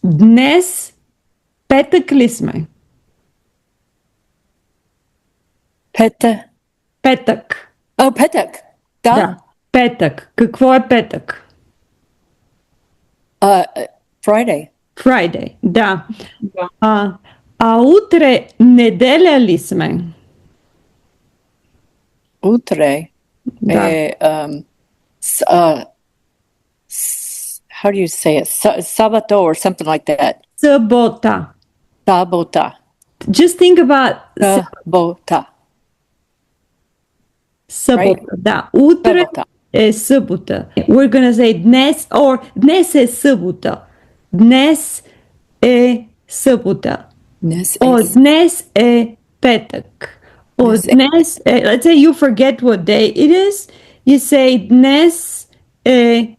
Dnes петък ли сме? Петък. Петък. Да. Да. Петък. Какво е петък? Friday. Friday. Да. Да. А утре неделя ли сме? Утре. Да. How do you say it? Sabato or something like that. Събота. Sabota. Just think about Sabota. събота. Да. Утре Sabota. е събота. We're gonna say днес or днес е събота. Днес е събота. Днес е петък. Днес е, let's say you forget what day it is. You say днес е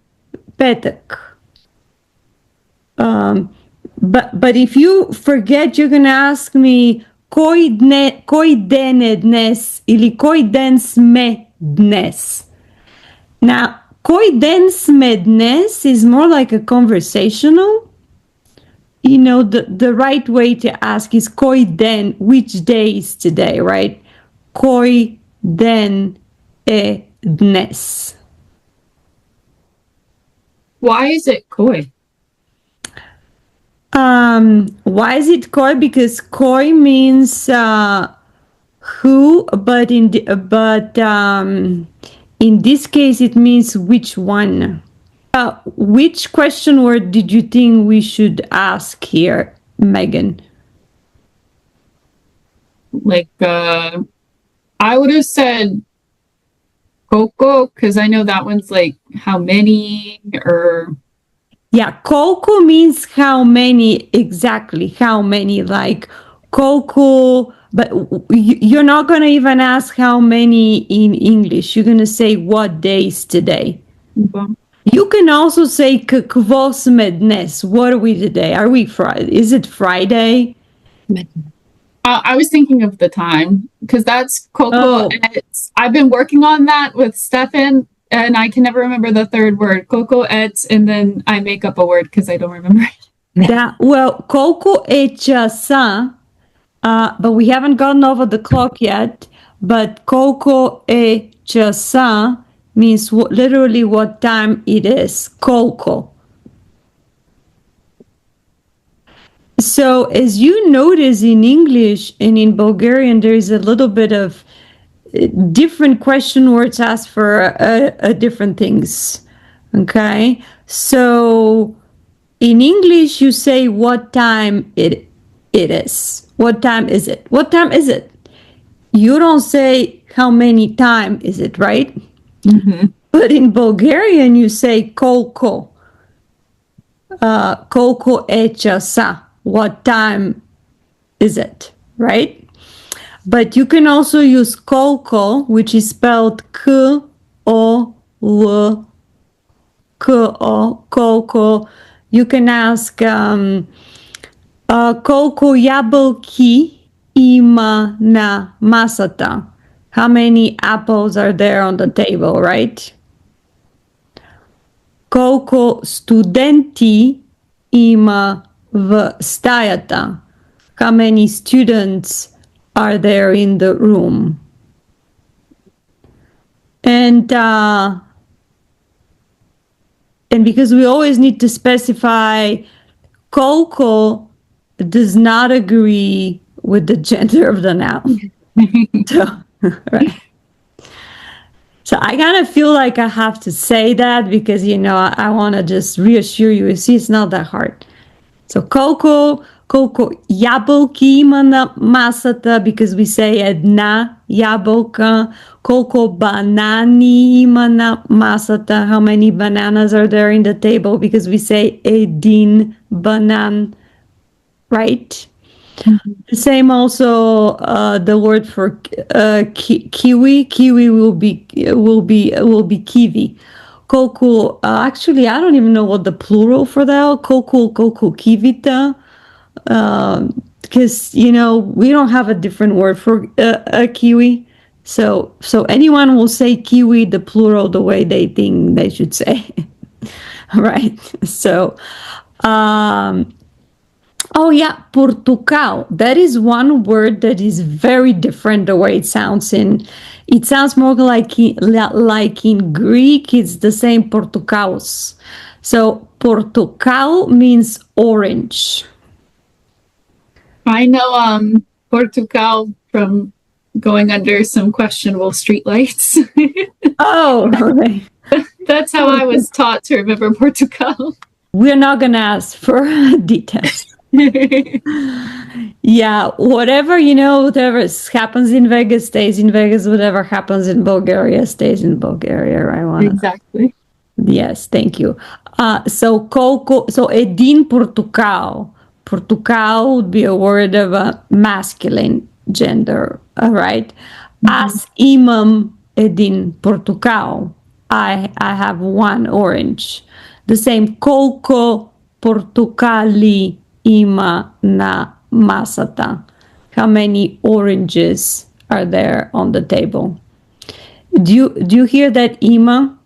петък. But if you forget, you're gonna ask me кой ден е днес или кой ден сме днес. Now, кой ден сме днес is more like a conversational. You know, the right way to ask is кой ден, which day is today, right? Кой ден е днес. Why is it koi? Why is it koi? Because koi means who, but in this case it means which one. Which question word did you think we should ask here, Megan? Like, I would have said Coco, because I know that one's like how many or... Yeah, Coco means how many, exactly, how many, like Coco, but you're not going to even ask how many in English. You're going to say what day is today. Okay. You can also say какво сме днес. What are we today? Are we Friday? Is it Friday? I was thinking of the time because that's Coco. Oh. And I've been working on that with Stefan, and I can never remember the third word. Coco et, and then I make up a word because I don't remember it. Yeah, well, Coco e часа, but we haven't gotten over the clock yet. But Coco e часа means literally what time it is. Coco. So as you notice in English and in Bulgarian, there is a little bit of different question words asked for different things. Okay, so in English you say what time it is. What time is it? What time is it? You don't say how many time is it, right? Mm-hmm. But in Bulgarian you say koliko. Koliko e časa. What time is it, right? But you can also use koliko, which is spelled K-O-L, K-O, koliko. You can ask koliko ябълки има на масата. How many apples are there on the table, right? Колко студенти има в стаята? How many students are there in the room? And because we always need to specify, колко does not agree with the gender of the noun. So, right. So I kind of feel like I have to say that because, you know, I want to just reassure you. You see, it's not that hard. So колко ябълки има на масата, because we say една ябълка. Колко банани има на масата. How many bananas are there in the table, because we say един банан, right? Mm-hmm. The same also the word for kiwi. Kiwi will be kiwi. Колко, actually I don't even know what the plural for that. Колко кивита. Because, you know, we don't have a different word for a kiwi. So anyone will say kiwi, the plural, the way they think they should say. Right. So Oh yeah, Portugal. That is one word that is very different the way it sounds in. It sounds more like in Greek. It's the same Portucaus. So Portugal means orange. I know Portugal from going under some questionable streetlights. Oh, okay. That's how I was taught to remember Portugal. We're not gonna ask for details. Yeah, whatever whatever happens in Vegas stays in Vegas. Whatever happens in Bulgaria stays in Bulgaria. Right? Exactly. Yes, thank you. So coco, so edin Portugal. Portugal would be a word of a masculine gender, all right? As imam edin Portugal. I have one orange. The same coco Portugali ima na masata. How many oranges are there on the table? Do you hear that ima?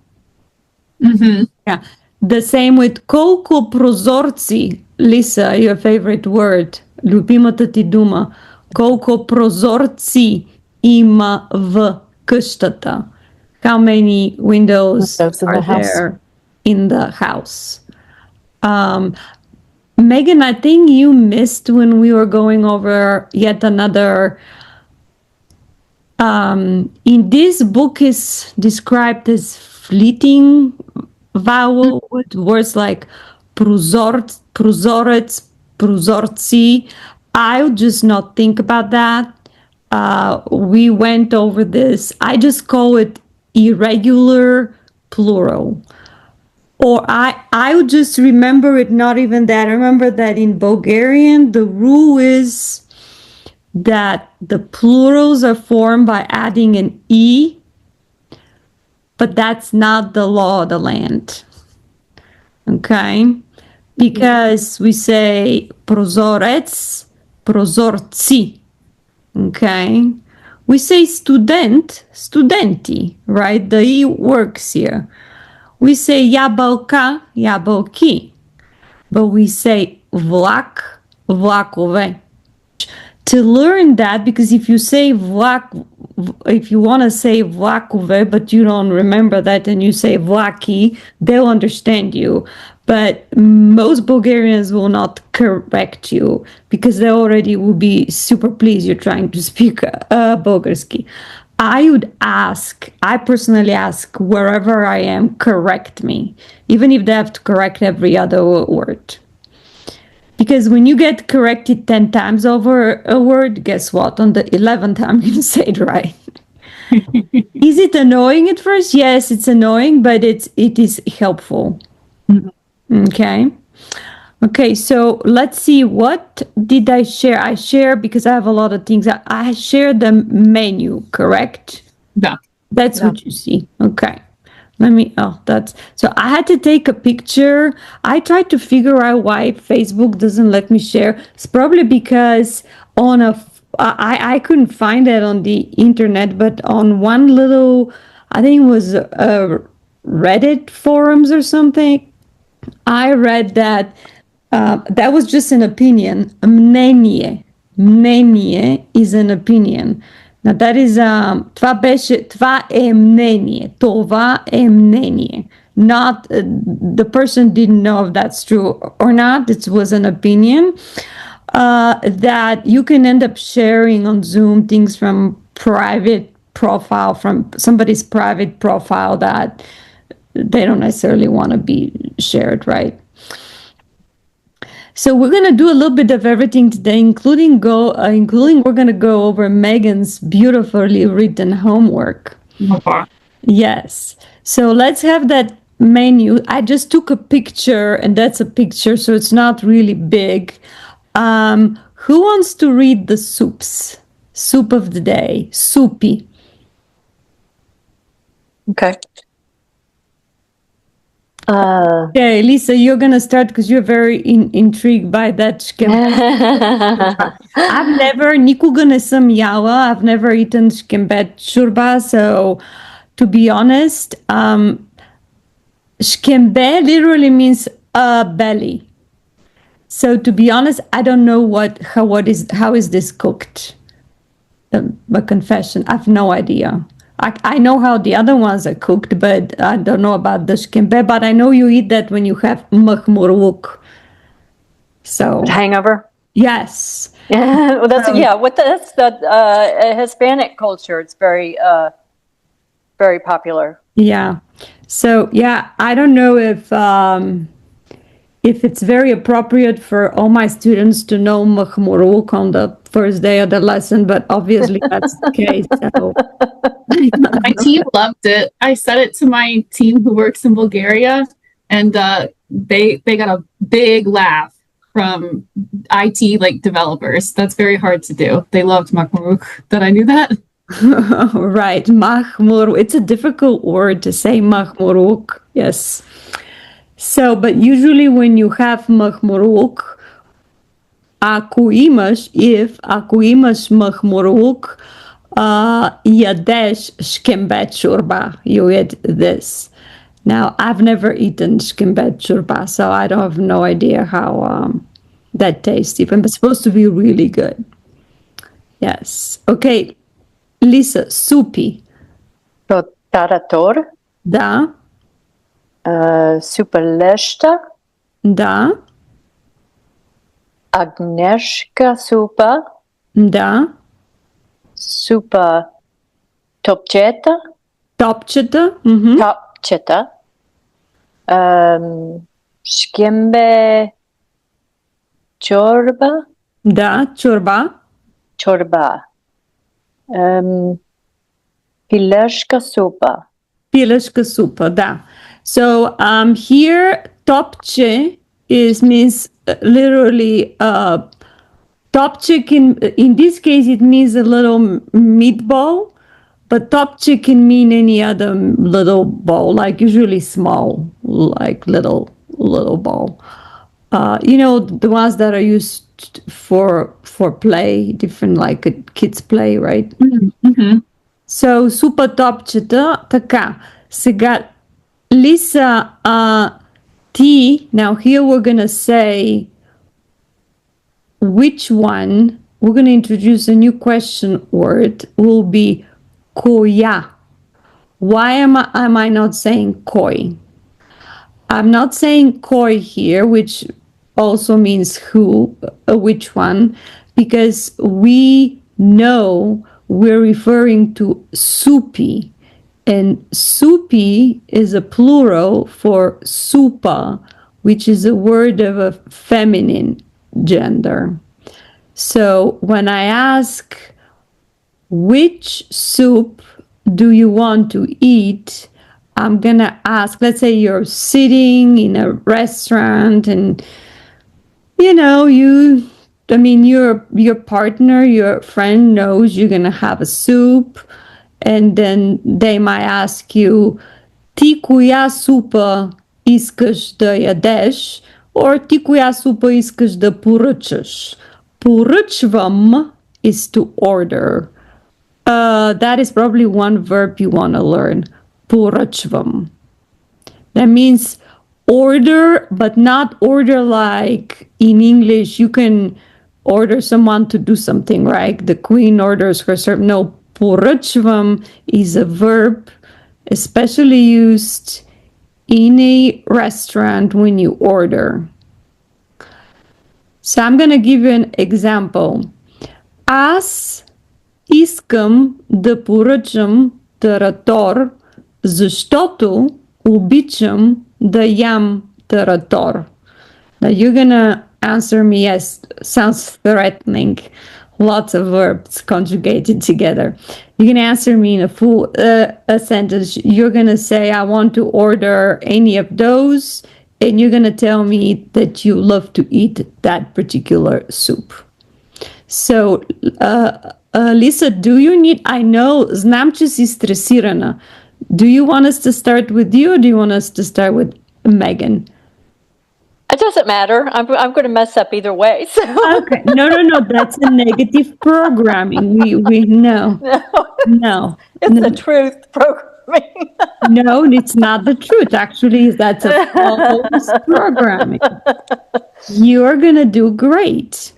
Yeah. The same with колко прозорци. Lisa, your favorite word. Любимата ти дума. Колко прозорци има в къщата. How many windows Windows in are the house. there in the house? Megan, I think you missed when we were going over yet another. In this book is described as fleeting vowel with words like prozorec, prozorci. I would just not think about that. We went over this. I just call it irregular plural. Or I would just remember it, not even that. I remember that in Bulgarian, the rule is that the plurals are formed by adding an E, but that's not the law of the land. Okay? Because we say prozorec, prozorci. Okay? We say student, studenti, right? The E works here. We say jabalka, jabalki. But we say vlak, vlakove. To learn that, because if you say vlak, if you want to say vlakove, but you don't remember that and you say vlaki, they'll understand you. But most Bulgarians will not correct you because they already will be super pleased you're trying to speak Bulgarski. I personally ask wherever I am, correct me, even if they have to correct every other word. Because when you get corrected 10 times over a word, guess what? On the 11th time, you say it right. Is it annoying at first? Yes, it's annoying, but it is helpful. Okay. Okay, so let's see. What did I share? I share because I have a lot of things. I shared the menu, correct? Yeah. That's what you see. Okay. So I had to take a picture. I tried to figure out why Facebook doesn't let me share. It's probably because I couldn't find it on the internet, but on one little, I think it was Reddit forums or something, I read that that was just an opinion. Мнение. Мнение is an opinion. Now that is това е мнение. Това е мнение. Not the person didn't know if that's true or not. It was an opinion that you can end up sharing on Zoom things from private profile, from somebody's private profile that they don't necessarily want to be shared, right? So we're going to do a little bit of everything today, including we're going to go over Megan's beautifully written homework. Okay. Yes. So let's have that menu. I just took a picture, and that's a picture, so it's not really big. Who wants to read the soups? Soup of the day. Soupy. Okay. Okay, Lisa, you're gonna start because you're very intrigued by that shkembet. Никога не съм яла. I've never eaten shkembet shurba. So, to be honest, shkembet literally means a belly. So to be honest, I don't know how is this cooked. A confession, I've no idea. I know how the other ones are cooked, but I don't know about the shkembe. But I know you eat that when you have mahmuruk. So Hangover. yes, Well, that's that's the Hispanic culture. It's very very popular. yeah. So yeah, I don't know if it's very appropriate for all my students to know mahmuruk on the first day of the lesson, but obviously that's the case. So My team loved it. I said it to my team who works in Bulgaria, and they got a big laugh from IT like developers. That's very hard to do. They loved Makmuruk. That I knew that. right, mahmur. It's a difficult word to say, mahmuruk. Yes. So, but usually when you have mahmuruk, if aku imaš mahmuruk, jedeš shkembet shurba. You eat this. Now, I've never eaten shkembet shurba, so I don't have no idea how that tastes. Even it's supposed to be really good. Yes. Okay. Lisa, supi. Tarator, Da, supaleshta, da, Agnieszka supa, da. supa topcheta, Topcheta. topcheta, shkembe chorba, Da, chorba. chorba, pileshka supa. Pileška supa, da. So here topche means literally topche in this case it means a little meatball, but topche can mean any other little ball, like usually small, like little ball. The ones that are used for play, different like kids play, right? Mm-hmm. So, супа топчета, така. Сега, Lisa, now here we're going to say which one, we're going to introduce a new question word, will be koya. Why am I not saying koi? I'm not saying koi here, which also means who, which one, because we know we're referring to supi, and supi is a plural for supa, which is a word of a feminine gender. So when I ask which soup do you want to eat, I'm gonna ask, let's say you're sitting in a restaurant and your partner, your friend knows you're gonna have a soup, and then they might ask you, "Ti коя супа искаш да ядеш?" or "Ти коя супа искаш да поръчаш?" Поръчвам is to order. That is probably one verb you want to learn. Поръчвам. That means order, but not order like in English you can order someone to do something, right? The queen orders her servant. No, поръчвам is a verb especially used in a restaurant when you order. So I'm going to give you an example. Аз искам да поръчам таратор, защото обичам да ям таратор. Now you're gonna answer me yes, sounds threatening. Lots of verbs conjugated together. You're gonna answer me in a full a sentence. You're gonna say, I want to order any of those, and you're gonna tell me that you love to eat that particular soup. So, Lisa, do you need, I know, знам, че си стресирана. Do you want us to start with you, or do you want us to start with Megan? It doesn't matter. I'm going to mess up either way. So. Okay. No. That's a negative programming. We know. No. It's the truth program. No, it's not the truth. Actually, that's a false programming. You're going to do great.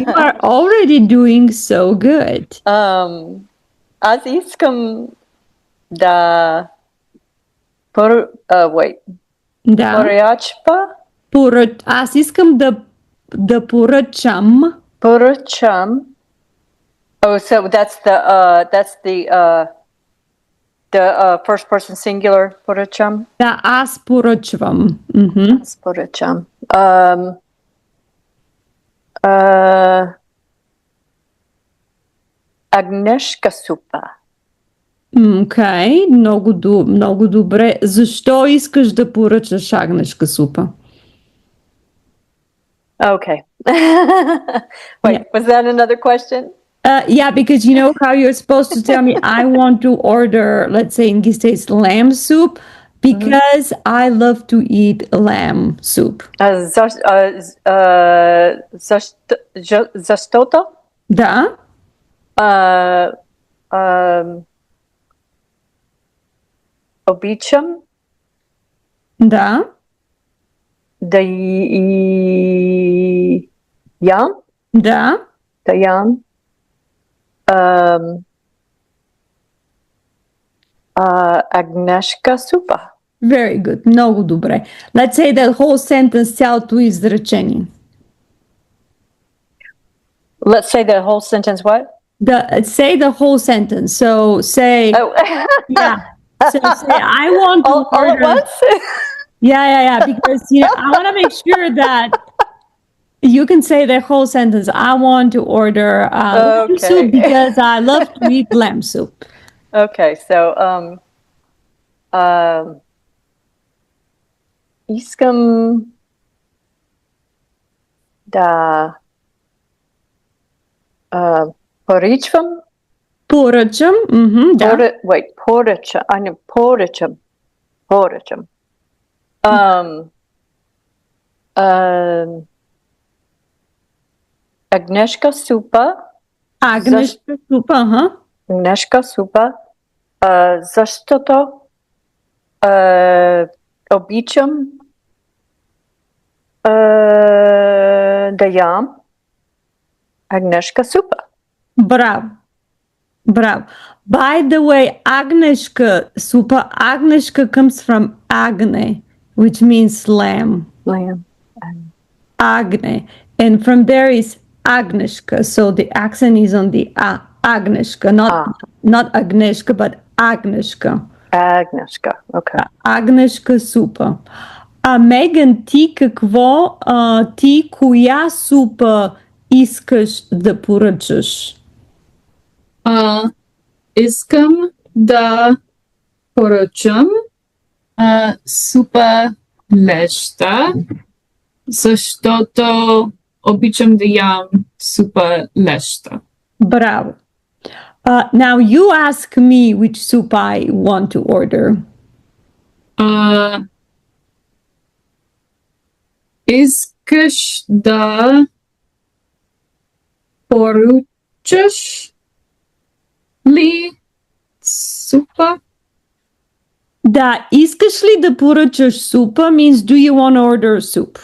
You are already doing so good. Аз искам wait. Да. Поръчва? Аз искам да поръчам. Поръчам. Oh, so that's the first person singular. Поръчам. Да, аз поръчвам. Аз поръчам. Агнешка супа. Окей, много добре. Защо искаш да поръчаш агнешка супа? Okay. Wait, was that another question? Yeah, because you know how you're supposed to tell me I want to order, let's say in this case, lamb soup, because I love to eat lamb soup. Защото? Да. Обичам. Да. Да ям. Да. Да ям. Агнешка супа. Very good. Много добре. Let's say that whole sentence, цялото изречение. Let's say the whole sentence what? Say the whole sentence. So say, yeah. So say, I want to all at order. once? Yeah. Because I want to make sure that you can say the whole sentence. I want to order lamb soup because I love to eat lamb soup. Okay, so искам да поръчвам. Поръчам. Да. Wait, поръчам. Поръчам. Агнешка супа. Агнешка супа, Агнешка супа. Защото обичам да ям агнешка супа. Браво. By the way, Agnieszka Supa, Agnieszka comes from Agne, which means lamb. Lamb. Agne. And from there is Agnieszka. So the accent is on the A. Agnieszka, not Agnieszka, but Agnieszka. Agnieszka, okay. Agnieszka Supa. Меган, ти коя супа искаш да поръчаш? Искам да поръчам супа леща, защото обичам да ям супа леща. Bravo. Now you ask me which soup I want to order. Искаш да поръчаш ли супа? Да, искаш ли да поръчаш супа means do you want to order soup?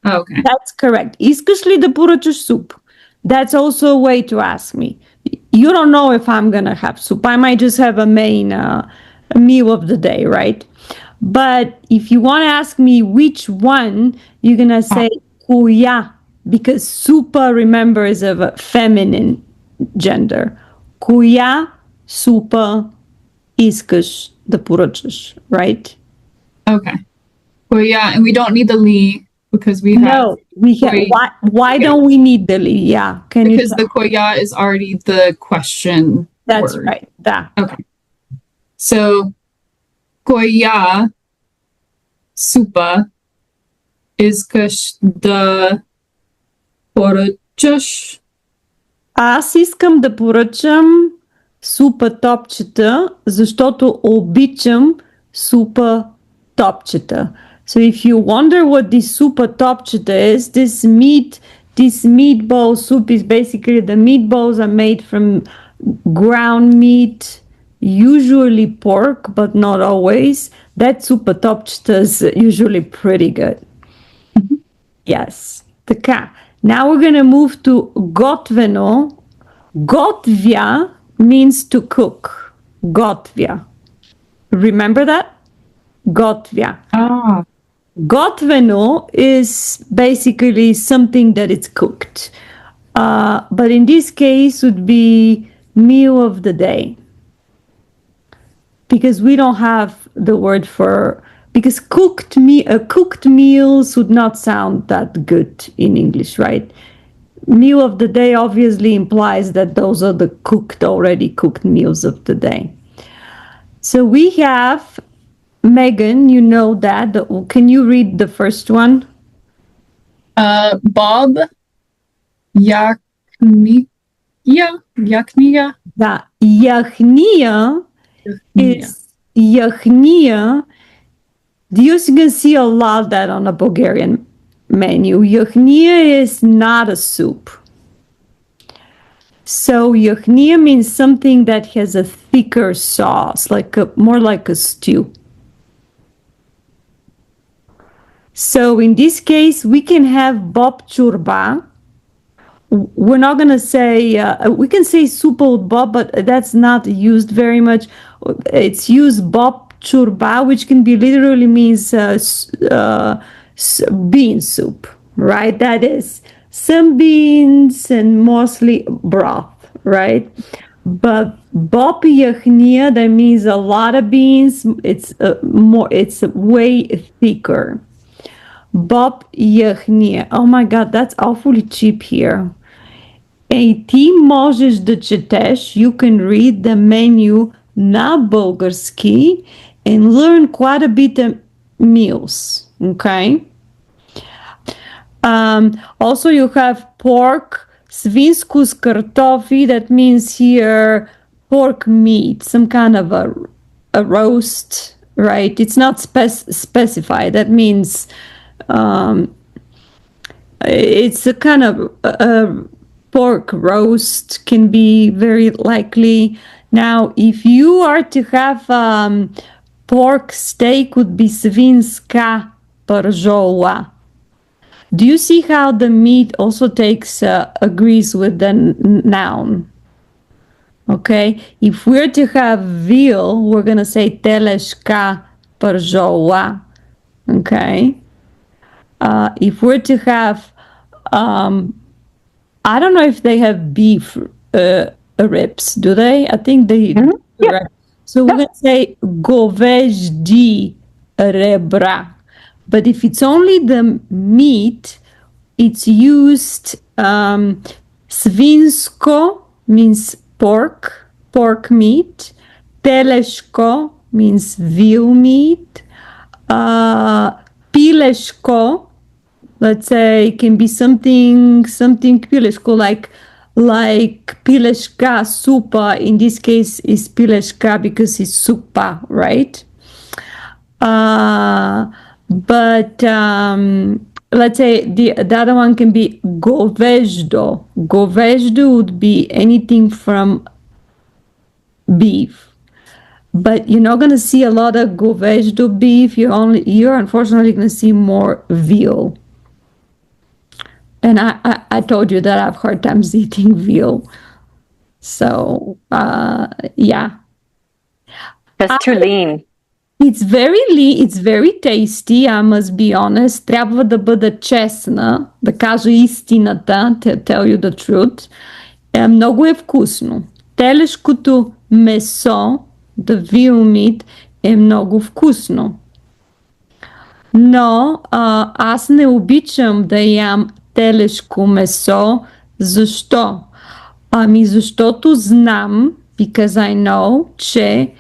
Okay. That's correct. Искаш ли да поръчаш soup? That's also a way to ask me. You don't know if I'm going to have soup. I might just have a main meal of the day, right? But if you want to ask me which one, you're going to say коя, because supa, remember, is of a feminine gender. Коя супа искаш да поръчаш, right? Okay. Well, yeah, and we don't need the li because we have. No, we can. Why don't we need the li? Yeah, can because you? The koya is already the question. That's word. right. Da. Okay. So koya supa искаш да поръчаш. Аз искам да поръчам супа топчета, защото обичам супа топчета. So if you wonder what this supa topcheta is, this meatball soup is basically the meatballs are made from ground meat, usually pork, but not always. That supatopchta is usually pretty good. Yes. Така. Now we're going to move to gotveno. Gotvya means to cook. Gotvya. Remember that? Gotvya. Ah, Gotveno is basically something that it's cooked. But in this case would be meal of the day. Because we don't have the word for, because cooked meals would not sound that good in English, right? Meal of the day obviously implies that those are the already cooked meals of the day. So we have, Megan, you know that. Can you read the first one? Bob Yakniya. Yakniya. The Yachnia is Yachnia. You can see a lot of that on a Bulgarian menu. Yachnia is not a soup. So yachnia means something that has a thicker sauce, more like a stew. So in this case, we can have bob churba. We're not going to say, we can say supal bob, but that's not used very much. It's used bob churba, which can be literally means bean soup, right? That is some beans and mostly broth, right? But bob yachnia, that means a lot of beans. It's way thicker. Bob yachnia. Oh my God, that's awfully cheap here. И ти можеш да четеш, you can read the menu на български and learn quite a bit of meals, okay? Also you have pork, свинско с картофи, that means here pork meat, some kind of a roast, right? It's not specified. That means it's a kind of pork roast, can be very likely. Now, if you are to have pork steak, would be свинска пържола. Do you see how the meat also agrees with the noun? Okay, if we're to have veal, we're going to say телешка пържола. Okay. If we're to have, I don't know if they have beef ribs, do they? I think they do. Yeah. Right? So we're going to say говежди ребра. But if it's only the meat, it's used свинско means pork meat. Телешко means veal meat. Пилешко, let's say, can be something pileshko, like pileshka supa. In this case, is pileshka because it's supa, right? But let's say the other one can be говеждо. Говеждо would be anything from beef. But you're not going to see a lot of говеждо beef. You're unfortunately going to see more veal. And I told you that I have hard times eating veal. So, yeah. That's too lean. It's very lean, it's very tasty, I must be honest. Трябва да бъда честна, да кажа истината, to tell you the truth. Много е вкусно. Телешкото месо, the veal meat, е много вкусно. Но аз не обичам да ям телешко месо. Защо? Защото знам, because I know, че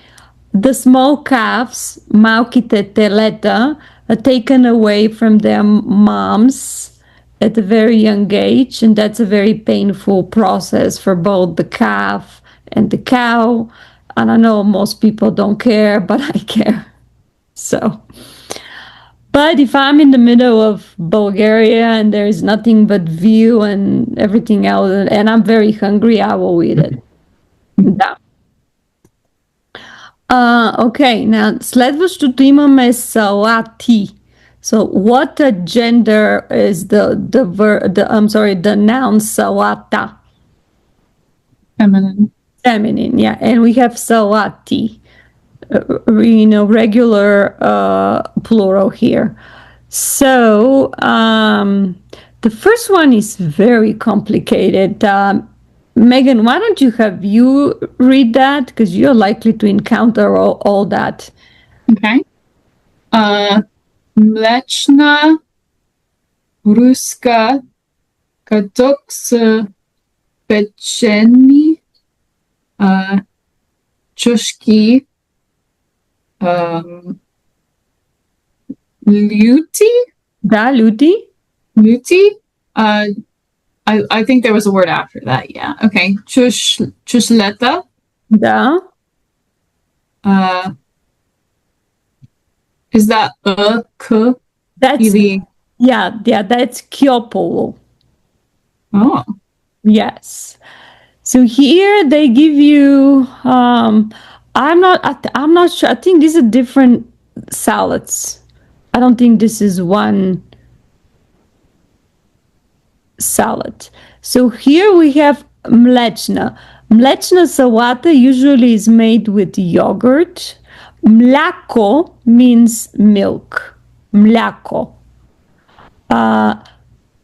the small calves, малките телета, are taken away from their moms at a very young age, and that's a very painful process for both the calf and the cow. And I know most people don't care, but I care. So, but if I'm in the middle of Bulgaria and there is nothing but veal and everything else, and I'm very hungry, I will eat it. Yeah. Okay, now следващото имаме салати. So what gender is the noun salata? Feminine. Feminine, yeah. And we have salati, regular plural here. So the first one is very complicated. Megan, why don't you read that? Because you're likely to encounter all that. Okay. Mleczna, ruska, katok z pieczeni, czaszki, luty? Da, Luti? Luty? I think there was a word after that, yeah. Okay. Czushleta, Da. is that k? That's that's Kyopolo. Oh. Yes. So here they give you I'm not sure. I think these are different salads. I don't think this is one salad. So here we have mleczna. Mleczna sałata usually is made with yogurt. Mlako means milk. Mlako.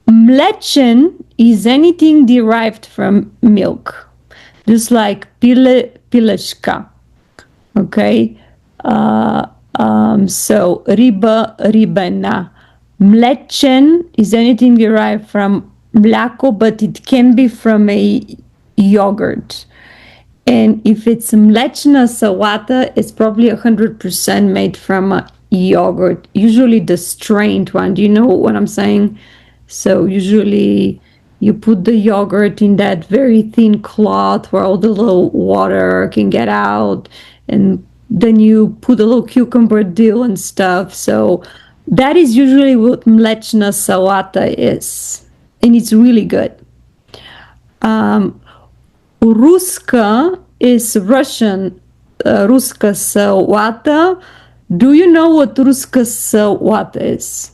Mleczен is anything derived from milk, just like pileczka. Okay. So riba, ribena. Mleczен is anything derived from mlako, but it can be from a yogurt. And if it's mleczna sałata, it's probably 100% made from a yogurt, usually the strained one. Do you know what I'm saying? So usually you put the yogurt in that very thin cloth where all the little water can get out, and then you put a little cucumber dill and stuff. So that is usually what mleczna sałata is, and it's really good. Ruska is Russian. Ruska sałata. Do you know what ruska sałata is?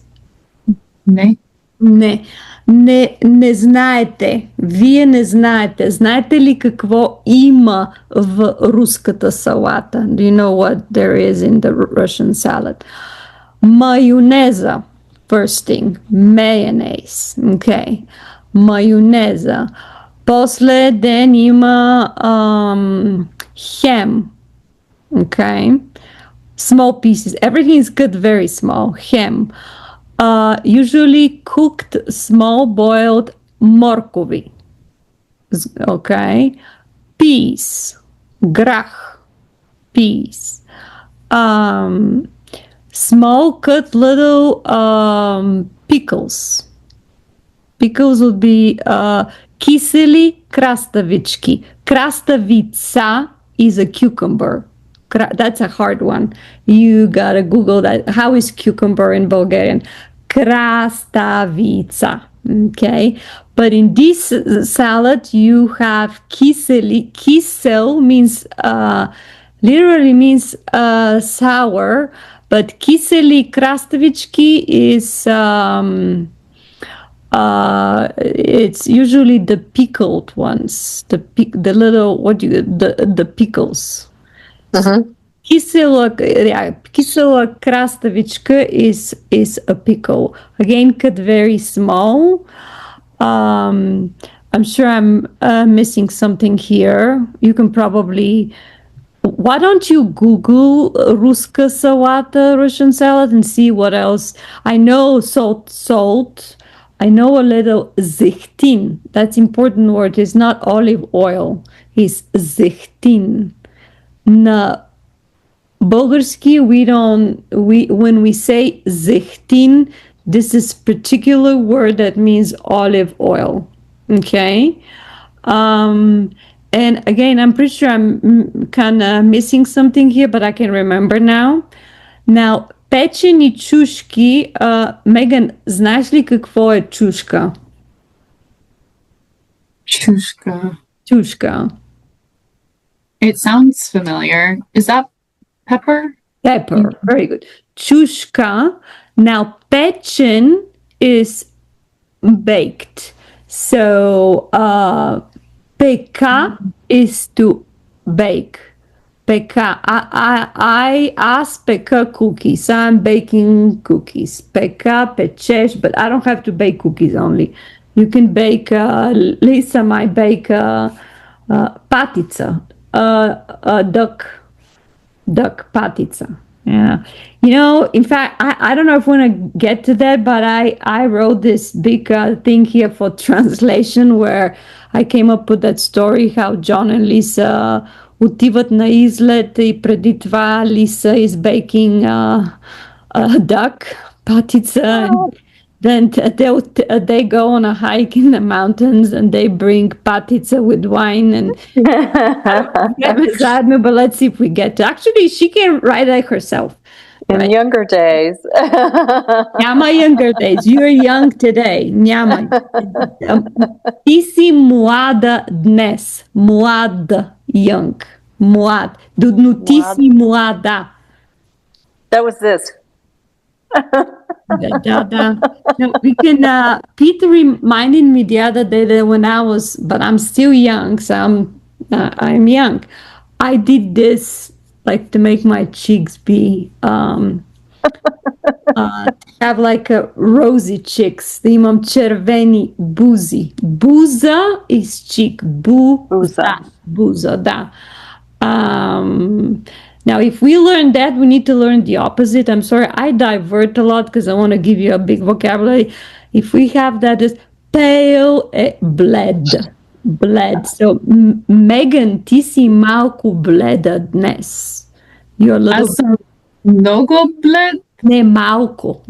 Ne. Не знаете. Вие не знаете. Знаете ли какво има в руската салата? Do you know what there is in the Russian salad? Mayonnaise, first thing. Mayonnaise. Okay. Mayonnaise. После ден има ham. Okay. Small pieces. Everything is cut very small. Ham. Usually cooked small boiled morkovi. Okay. Peas. Grach. Peas. Small cut little pickles. Pickles would be kiseli krastavichki. Krastavica is a cucumber. That's a hard one. You gotta Google that. How is cucumber in Bulgarian? Krastavica. Okay. But in this salad, you have kiseli. Kisel means, literally means sour. But kiseli krastavichki is, it's usually the pickled ones. The little, the pickles. Kisela krastavichka is a pickle. Again, cut very small. I'm sure I'm missing something here. You can probably. Why don't you Google ruska salata, Russian salad, and see what else? I know salt. I know a little zechtin. That's important word. It's not olive oil. It's zechtin. Na Bulgarski, when we say zechtin, this is particular word that means olive oil. Okay. And again, I'm pretty sure I'm kind of missing something here, but I can remember now. Now, печени чушки. Megan, знаеш ли какво е чушка? Chushka. Чушка. It sounds familiar. Is that Pepper? Pepper. Very good. Chushka. Now, pechen is baked. So, peka is to bake. Peka. I ask peka cookies. I'm baking cookies. Peka, pečeš, but I don't have to bake cookies only. You can bake, Lisa might bake patica, duck patica. Yeah. In fact, I don't know if we want to get to that, but I wrote this big thing here for translation where I came up with that story how John and Lisa отиват на излет и преди това Lisa is baking a duck patica. Then they go on a hike in the mountains and they bring patica with wine and but let's see if we get to. Actually, she can write it herself. In younger days. Няма younger days. You're young today. Няма. Ти си млада днес. Млад. Young. Млад. Но ти си млада. That was this. No, we can. Peter reminded me the other day that when but I'm still young, so I'm young. I did this like to make my cheeks be have like a rosy cheeks. Da imam červeni buzi. Buza is cheek. Buza, da. Now, if we learn that, we need to learn the opposite. I'm sorry, I divert a lot because I want to give you a big vocabulary. If we have that as pale, bled. So, Megan, ti si malko bleda dnes. You're a little... Mnogo bled? Ne, malko.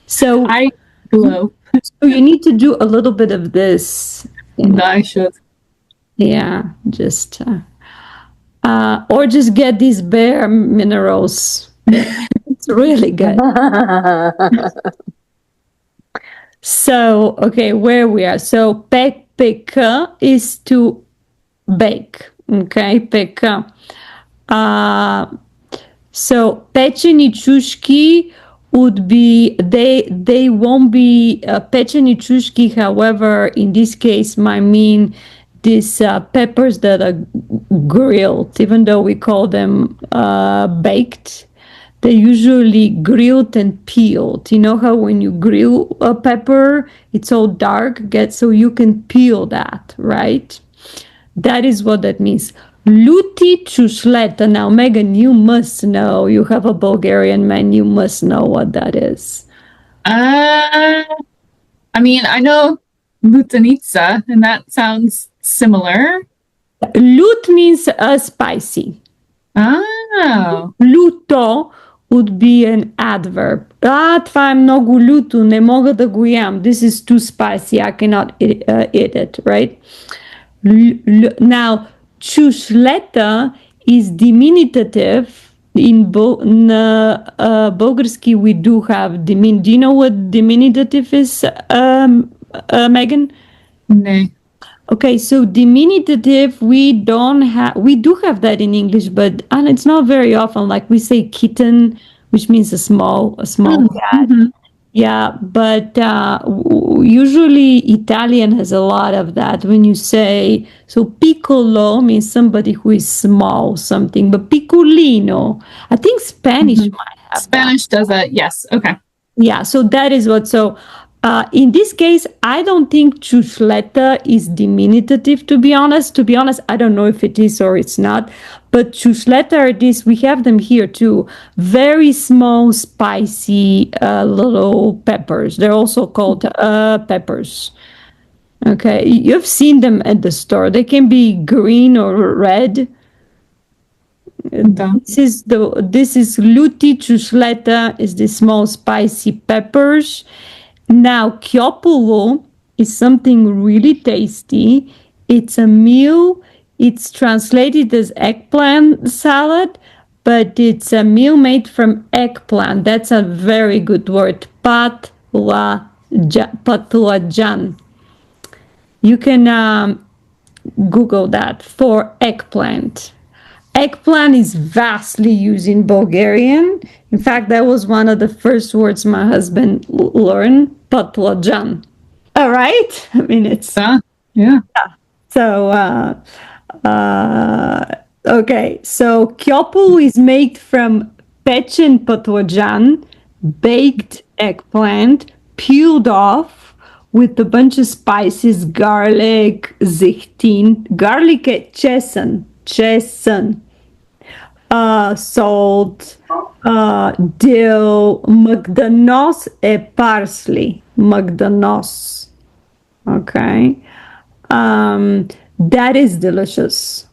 So, I glow. So you need to do a little bit of this. I should. Yeah, just... or just get these bare minerals. It's really good. So, okay, where we are. So, peka is to bake. Okay, peka. So, pečeni čuški would be, they won't be pečeni čuški, however, in this case, might mean these peppers that are grilled, even though we call them baked, they're usually grilled and peeled. You know how when you grill a pepper, it's all dark, so you can peel that, right? That is what that means. Luti čušleta. Now, Megan, you must know. You have a Bulgarian man. You must know what that is. I mean, I know lutenica, and that sounds similar. Lut means spicy. Oh. Luto would be an adverb. Това е много люто, не мога да го ям. This is too spicy, I cannot eat it, right? Now, čušleta is diminutive. In Bulgarski, we do have do you know what diminutive is, Megan? No. Okay, so diminutive, we do have that in English, but and it's not very often. Like we say kitten, which means a small cat. Mm-hmm. Yeah, but usually Italian has a lot of that. When you say, so piccolo means somebody who is small, something, but piccolino, I think Spanish might have Spanish does that, yes. Okay. Yeah, so that is what, so in this case, I don't think čušleta is diminutive, to be honest. To be honest, I don't know if it is or it's not. But čušleta are this, we have them here too. Very small, spicy little peppers. They're also called peppers. Okay, you've seen them at the store. They can be green or red. This is luti čušleta, is the small spicy peppers. Now, kjopolo is something really tasty. It's a meal. It's translated as eggplant salad, but it's a meal made from eggplant. That's a very good word. Patlajan. You can Google that for eggplant. Eggplant is vastly used in Bulgarian. In fact, that was one of the first words my husband learned, patlıcan. All right? I mean, it's Yeah. so, okay. So, kyopu is made from pechen patlıcan, baked eggplant, peeled off with a bunch of spices, garlic, zeytin, garlic at chesan, salt, dill, magdanos and parsley. Magdanos. Okay. That is delicious.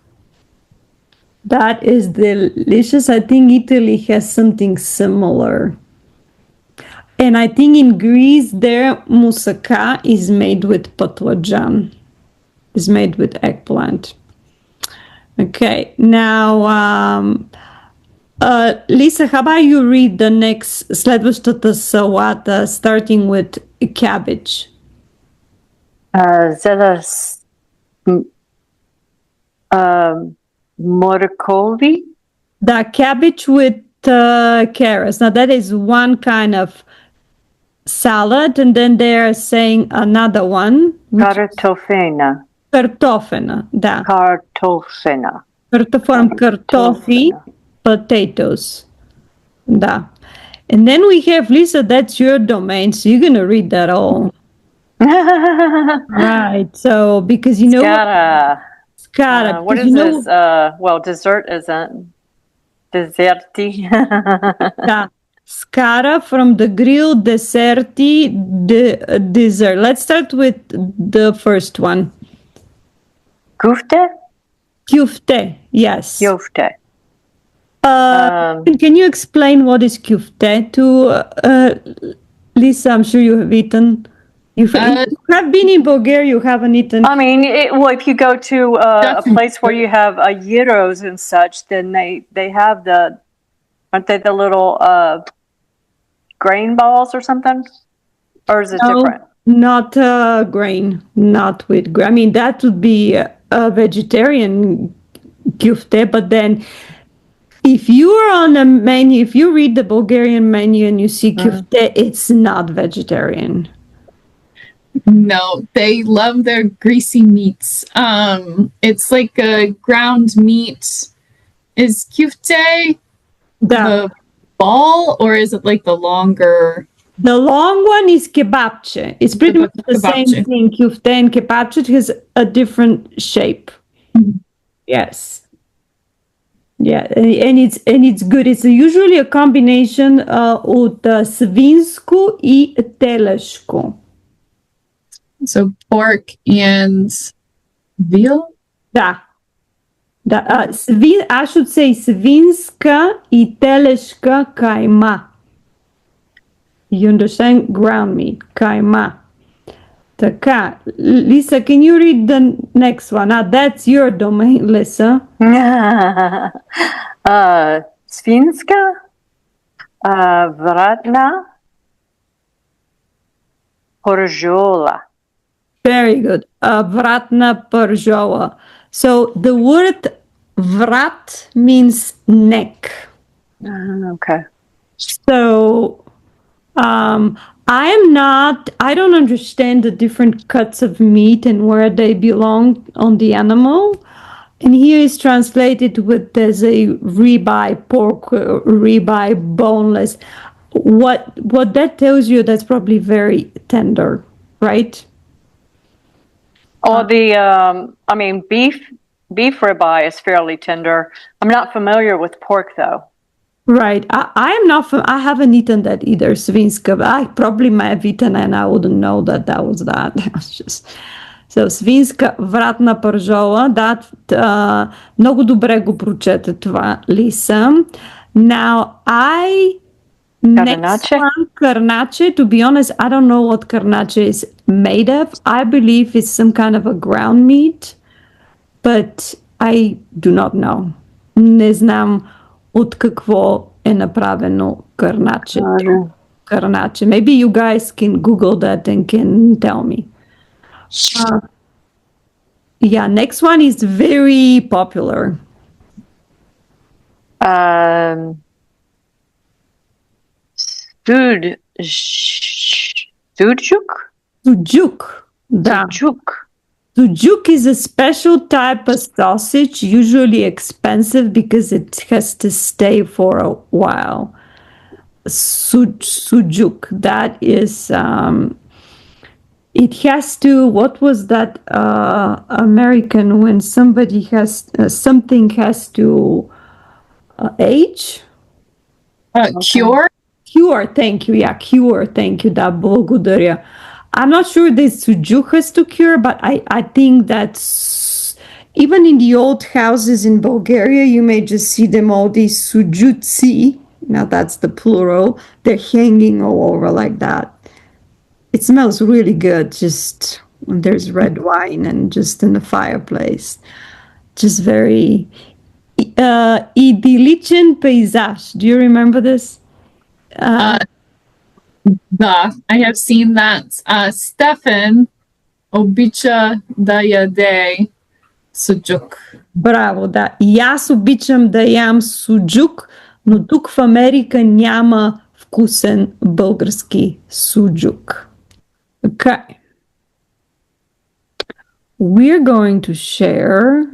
That is delicious. I think Italy has something similar. And I think in Greece, their moussaka is made with patlıcan. Is made with eggplant. Okay, now, Lisa, how about you read the next следващата салата, starting with cabbage? Mordkovi? The cabbage with carrots. Now that is one kind of salad, and then they're saying another one. Kartofena. Kartofena, da. Kartofena. From kartofi, potatoes. Da. And then we have, Lisa, that's your domain, so you're going to read that all. Right. So, because you know. Skara. What is this? Well, dessert isn't. Deserti. Da. Skara from the grill, deserti, dessert. Let's start with the first one. Kufte? Kufte, yes. Kufte. Can you explain what is kufte to Lisa? I'm sure you have eaten. You have been in Bulgaria. You haven't eaten. I mean, well, if you go to a place where you have gyros and such, then they have aren't they the little grain balls or something? Or is it different? Not grain, not with grain. I mean, that would be a vegetarian kufte, but then if you are on a menu, if you read the Bulgarian menu and you see kufte, it's not vegetarian. No, they love their greasy meats. It's like a ground meat. Is kufte the ball, or is it like the longer? The long one is kebabche. It's pretty much the same thing. Kufte and kebabche. It has a different shape. Mm-hmm. Yes. Yeah, and it's good. It's usually a combination od svinsko и teleško. So pork and veal? Da. I should say svinska и teleška kajma. You understand? Ground meat, kajma. Така, Lisa, can you read the next one? That's your domain, Lisa. Svinska, vratna, porzhola. Very good. Vratna porzhola. So the word vrat means neck. Okay. So I don't understand the different cuts of meat and where they belong on the animal. And here is translated with there's a ribeye, pork, ribeye, boneless. What that tells you, that's probably very tender, right? Or I mean, beef ribeye is fairly tender. I'm not familiar with pork though. Right. I am not. I haven't eaten that either. Svinska. I probably might have eaten and I wouldn't know that was that. That was just. So svinska vratna porzhola. That много добре го прочете това, Lisa. Now next one, karnache. To be honest, I don't know what karnache is made of. I believe it's some kind of a ground meat, but I do not know. Не знам от какво е направено карначе. Карначе. Maybe you guys can Google that and can tell me. Yeah, next one is very popular. Sud, Sujuk? Sujuk. Da. Sujuk. Sujuk is a special type of sausage, usually expensive because it has to stay for a while. Sujuk. That is, it has to, what was that American when somebody has, something has to age? Cure? Cure, thank you. Yeah, cure, thank you. Da, благодаря. I'm not sure this sujuk has to cure, but I think that's even in the old houses in Bulgaria, you may just see them all these sujutsi. Now that's the plural. They're hanging all over like that. It smells really good just when there's red wine and just in the fireplace. Just very idyllichen paysage. Do you remember this? I have seen that. Stefan обича да яде суджук. Браво, да. И аз обичам да ям суджук, но тук в Америка няма вкусен български суджук. Okay. We're going to share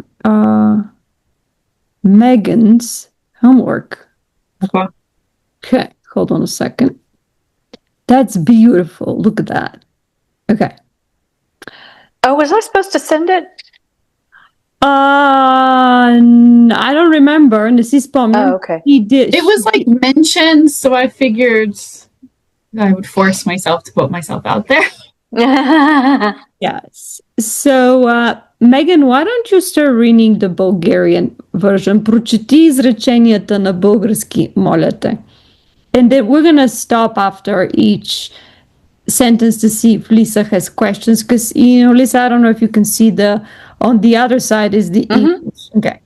Megan's homework. Okay, hold on a second. That's beautiful. Look at that. Okay. Oh, was I supposed to send it? I don't remember. Не си спомням. Oh, okay. He did. It was like mentioned, so I figured I would force myself to put myself out there. Yes. So, Megan, why don't you start reading the Bulgarian version? Прочети изреченията на български, моля те. And then we're going to stop after each sentence to see if Lisa has questions. Because, you know, Lisa, I don't know if you can see on the other side is the English. Okay.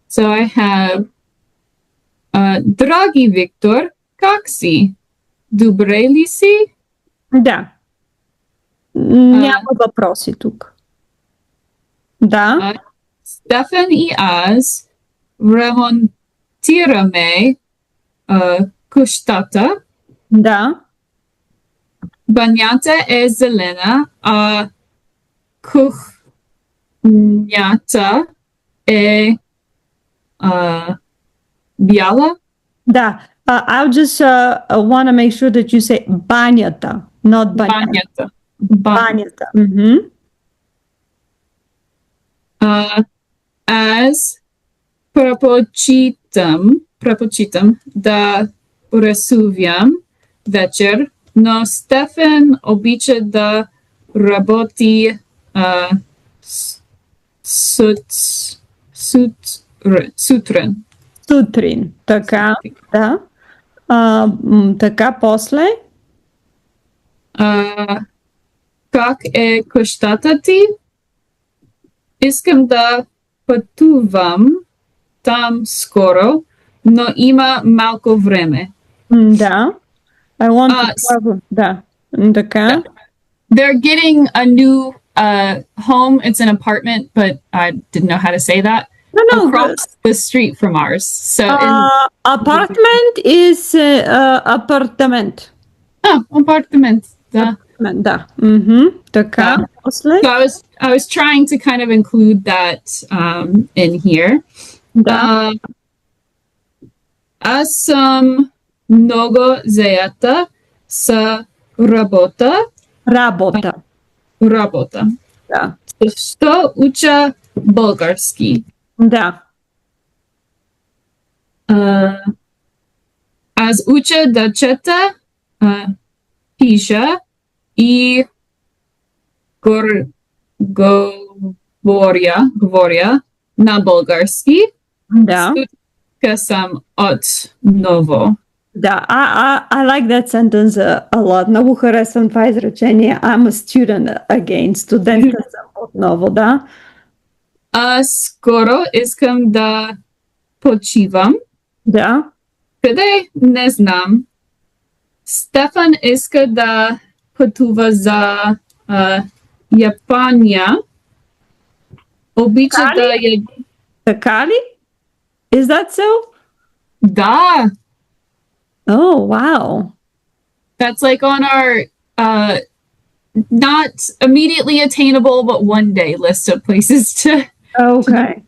So I have, Драги Виктор, как си? Добре ли си? Да. Няма въпроси тук. Да. Стефан и аз ремонтираме къщата. Да. Банята е зелена, а кухнята е бяла. Да. I'll just want to make sure that you say банята, not банята. Банята. Аз предпочитам да рисувам вечер, но Стефан обича да работи сутрин. Сутрин. Така, да. Така, после? Как е къщата ти? Искам да пътувам там скоро, но има малко време. Да. I want to travel. Да. Така. They're getting a new home. It's an apartment, but I didn't know how to say that. No, across the street from ours. So apartment is апартамент. Apartment. Да. Да. Така. После? So I was trying to kind of include that in here. Да. Аз съм много заята с работа. Работа. Да. Защо уча български? Да. Аз уча да чета, пиша и говоря на български. Да. Студентка съм от ново. Да, I like that sentence a lot. Много харесвам това изречение. I'm a student again. Студентка съм отново, да. Скоро искам да почивам. Да. Къде? Не знам. Стефан иска да пътува за Япония. Обича да Така ли? Is that so? Da. Oh, wow. That's like on our not immediately attainable, but one day list of places to. Okay.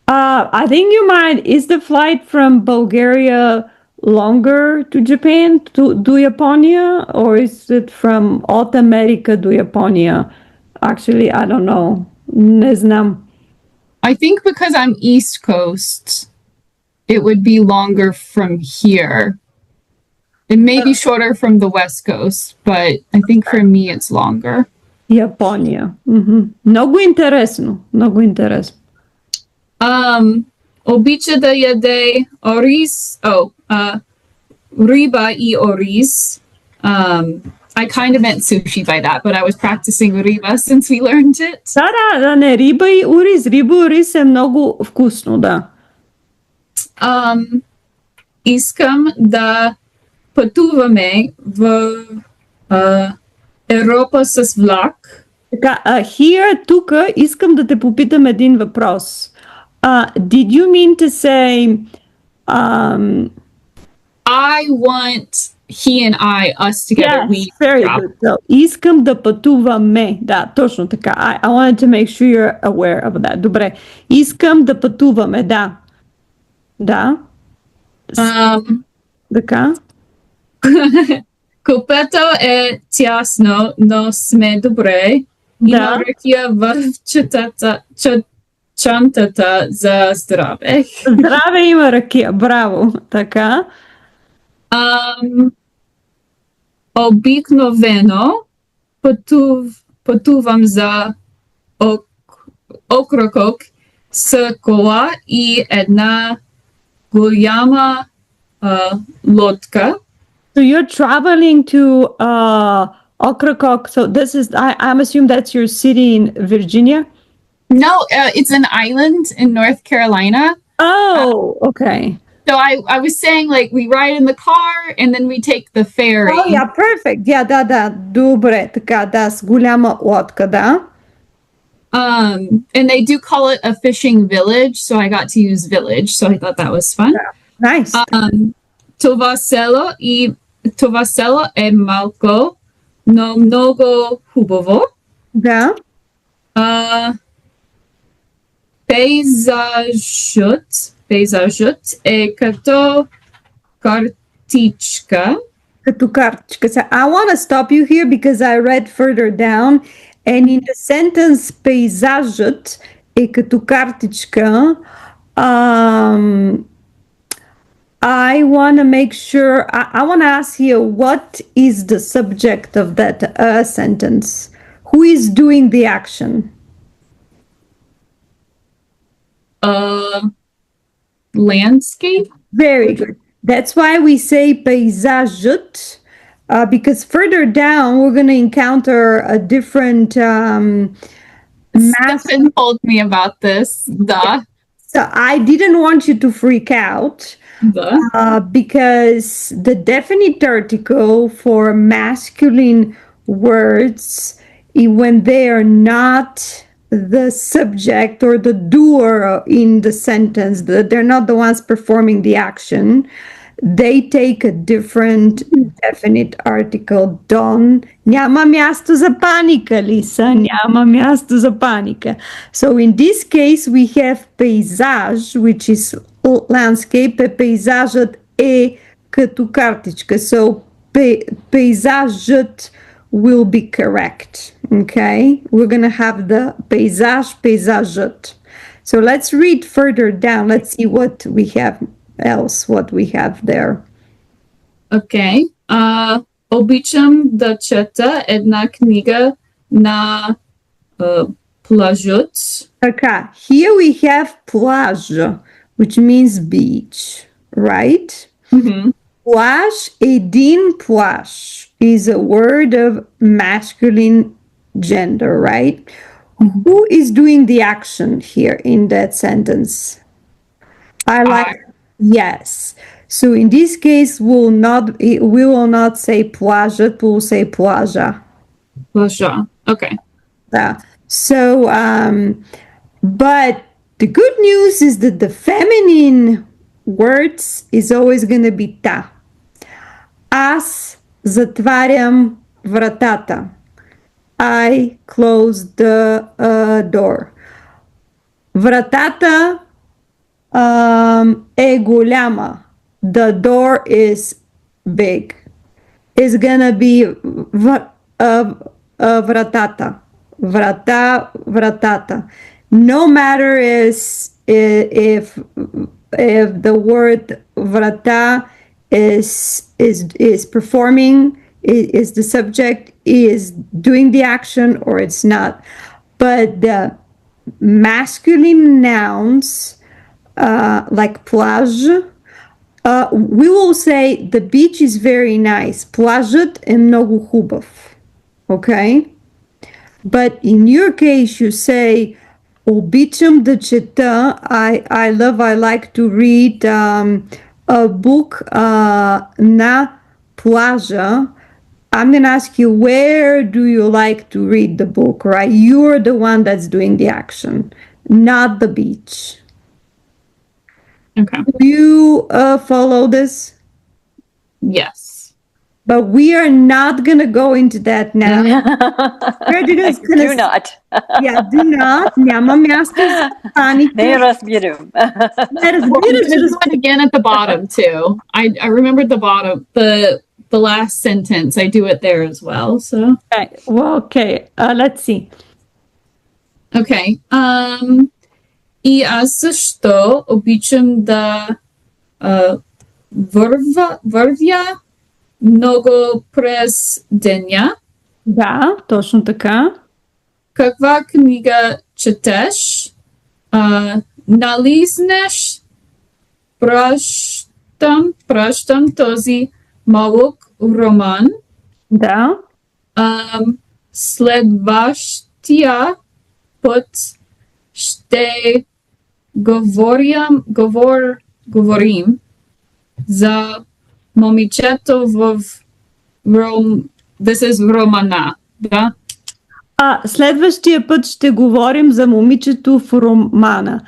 I think you might. Is the flight from Bulgaria longer to Japan, to Japonia, or is it from South America to Japonia? Actually, I don't know. Ne znam. I think because I'm East Coast, it would be longer from here. It may be shorter from the West Coast, but I think for me it's longer. Japonia. Много интересно. Много интересно. Обича да яде ориз. Riba и ориз. I kind of meant sushi by that, but I was practicing riba since we learned it. Да, не, риба и ориз. Риба и ориз е много вкусно, да. Искам да пътуваме в Европа с влак. Така, here, тук, искам да те попитам един въпрос. Did you mean to say I want he and us together. yes, We very drop. good. So, искам да пътуваме. Да, точно така. I wanted to make sure you're aware of that. Добре. Искам да пътуваме, да. Да. Така. Купето е тясно, но сме добре. Има ракия в чантата за здраве. Здраве има ракия. Браво. Така. Обикновено пътувам за окръг с кола и една голяма лодка. So you're traveling to Ocracoke. So this is, I'm assuming that's your city in Virginia? No, it's an island in North Carolina. Oh, okay. So I was saying, like, we ride in the car and then we take the ferry. Oh, yeah, perfect. Yeah, да. Добре, така, да, с голяма лодка, да. And they do call it a fishing village, so I got to use village, so I thought that was fun. Yeah. Nice. Това село е малко, но много хубаво. Да. Пейзажът е като картичка. Като картичка. So I want to stop you here because I read further down and in the sentence пейзажът е като картичка. I want to make sure, I want to ask you, what is the subject of that sentence? Who is doing the action? Landscape? Very good. That's why we say пейзажът, because further down we're going to encounter a different Stephen told me about this. So I didn't want you to freak out. Because the definite article for masculine words, when they are not the subject or the doer in the sentence, they're not the ones performing the action, they take a different definite article. Няма място за паника, Лиса. Няма място за паника. So in this case, we have paysage, which is landscape. Пейзажът е като картичка. So пейзажът will be correct. Okay? We're going to have the пейзажът. So let's read further down. Let's see what we have there. Okay. Обичам да чета една книга на плажът. Okay. Here we have plage, which means beach, right? Plage, един plage is a word of masculine gender, right? Who is doing the action here in that sentence? Yes. So in this case, we will not say plajă, we'll say plaja. Plaja. Okay. Yeah. So, but The good news is that the feminine words is always going to be ta. Аз затварям вратата. I close the door. Вратата е голяма. The door is big. It's gonna be вратата. Вратата. No matter if the word vrata is performing, is the subject, is doing the action, or it's not. But the masculine nouns, like plage, we will say the beach is very nice. Плажът е много хубав. Okay? But in your case, you say, обичам да чета. I like to read a book на плажа. I'm going to ask you, where do you like to read the book, right? You're the one that's doing the action, not the beach. Okay. Do you follow this? Yes. But we are not going to go into that now. Do not. Yeah, do not. Няма място за паника. Не разбирам. Не разбираш, There's one again at the bottom too. I remembered the bottom, the last sentence. I do it there as well. So Okay. Well, okay. Let's see. okay. И аз също обичам да вървя много през деня. Да, точно така. Каква книга четеш? Нализнеш? Пращам този малък роман. Да. Следващия път ще говорим за момичето в This is романа, да? Следващия път ще говорим за момичето в романа.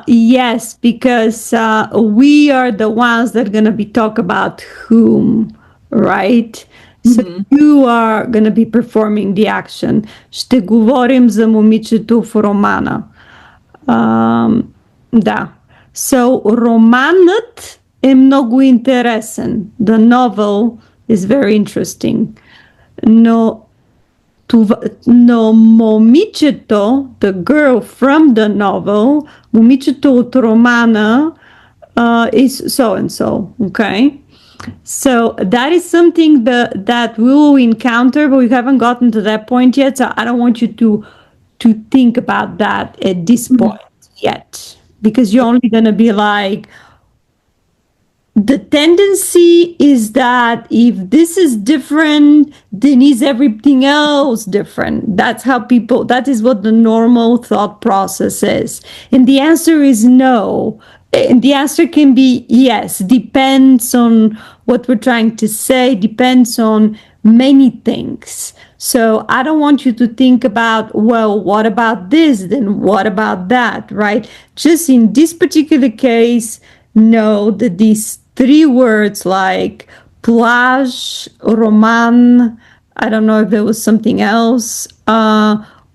Yes, because we are the ones that are going to be talk about whom, right? So you are going to be performing the action. Ще говорим за момичето в романа. Да. So, романът е много интересен. The novel is very interesting. Но момичето, the girl from the novel, момичето от романа is so and so, okay? So that is something that we will encounter, but we haven't gotten to that point yet, so I don't want you to think about that at this point yet, because you're only going to be like, the tendency is that if this is different, then is everything else different? That is what the normal thought process is. And the answer is no. And the answer can be yes, depends on what we're trying to say, depends on many things. So I don't want you to think about, well, what about this? Then what about that, right? Just in this particular case, know that these three words like plage, roman, I don't know if there was something else,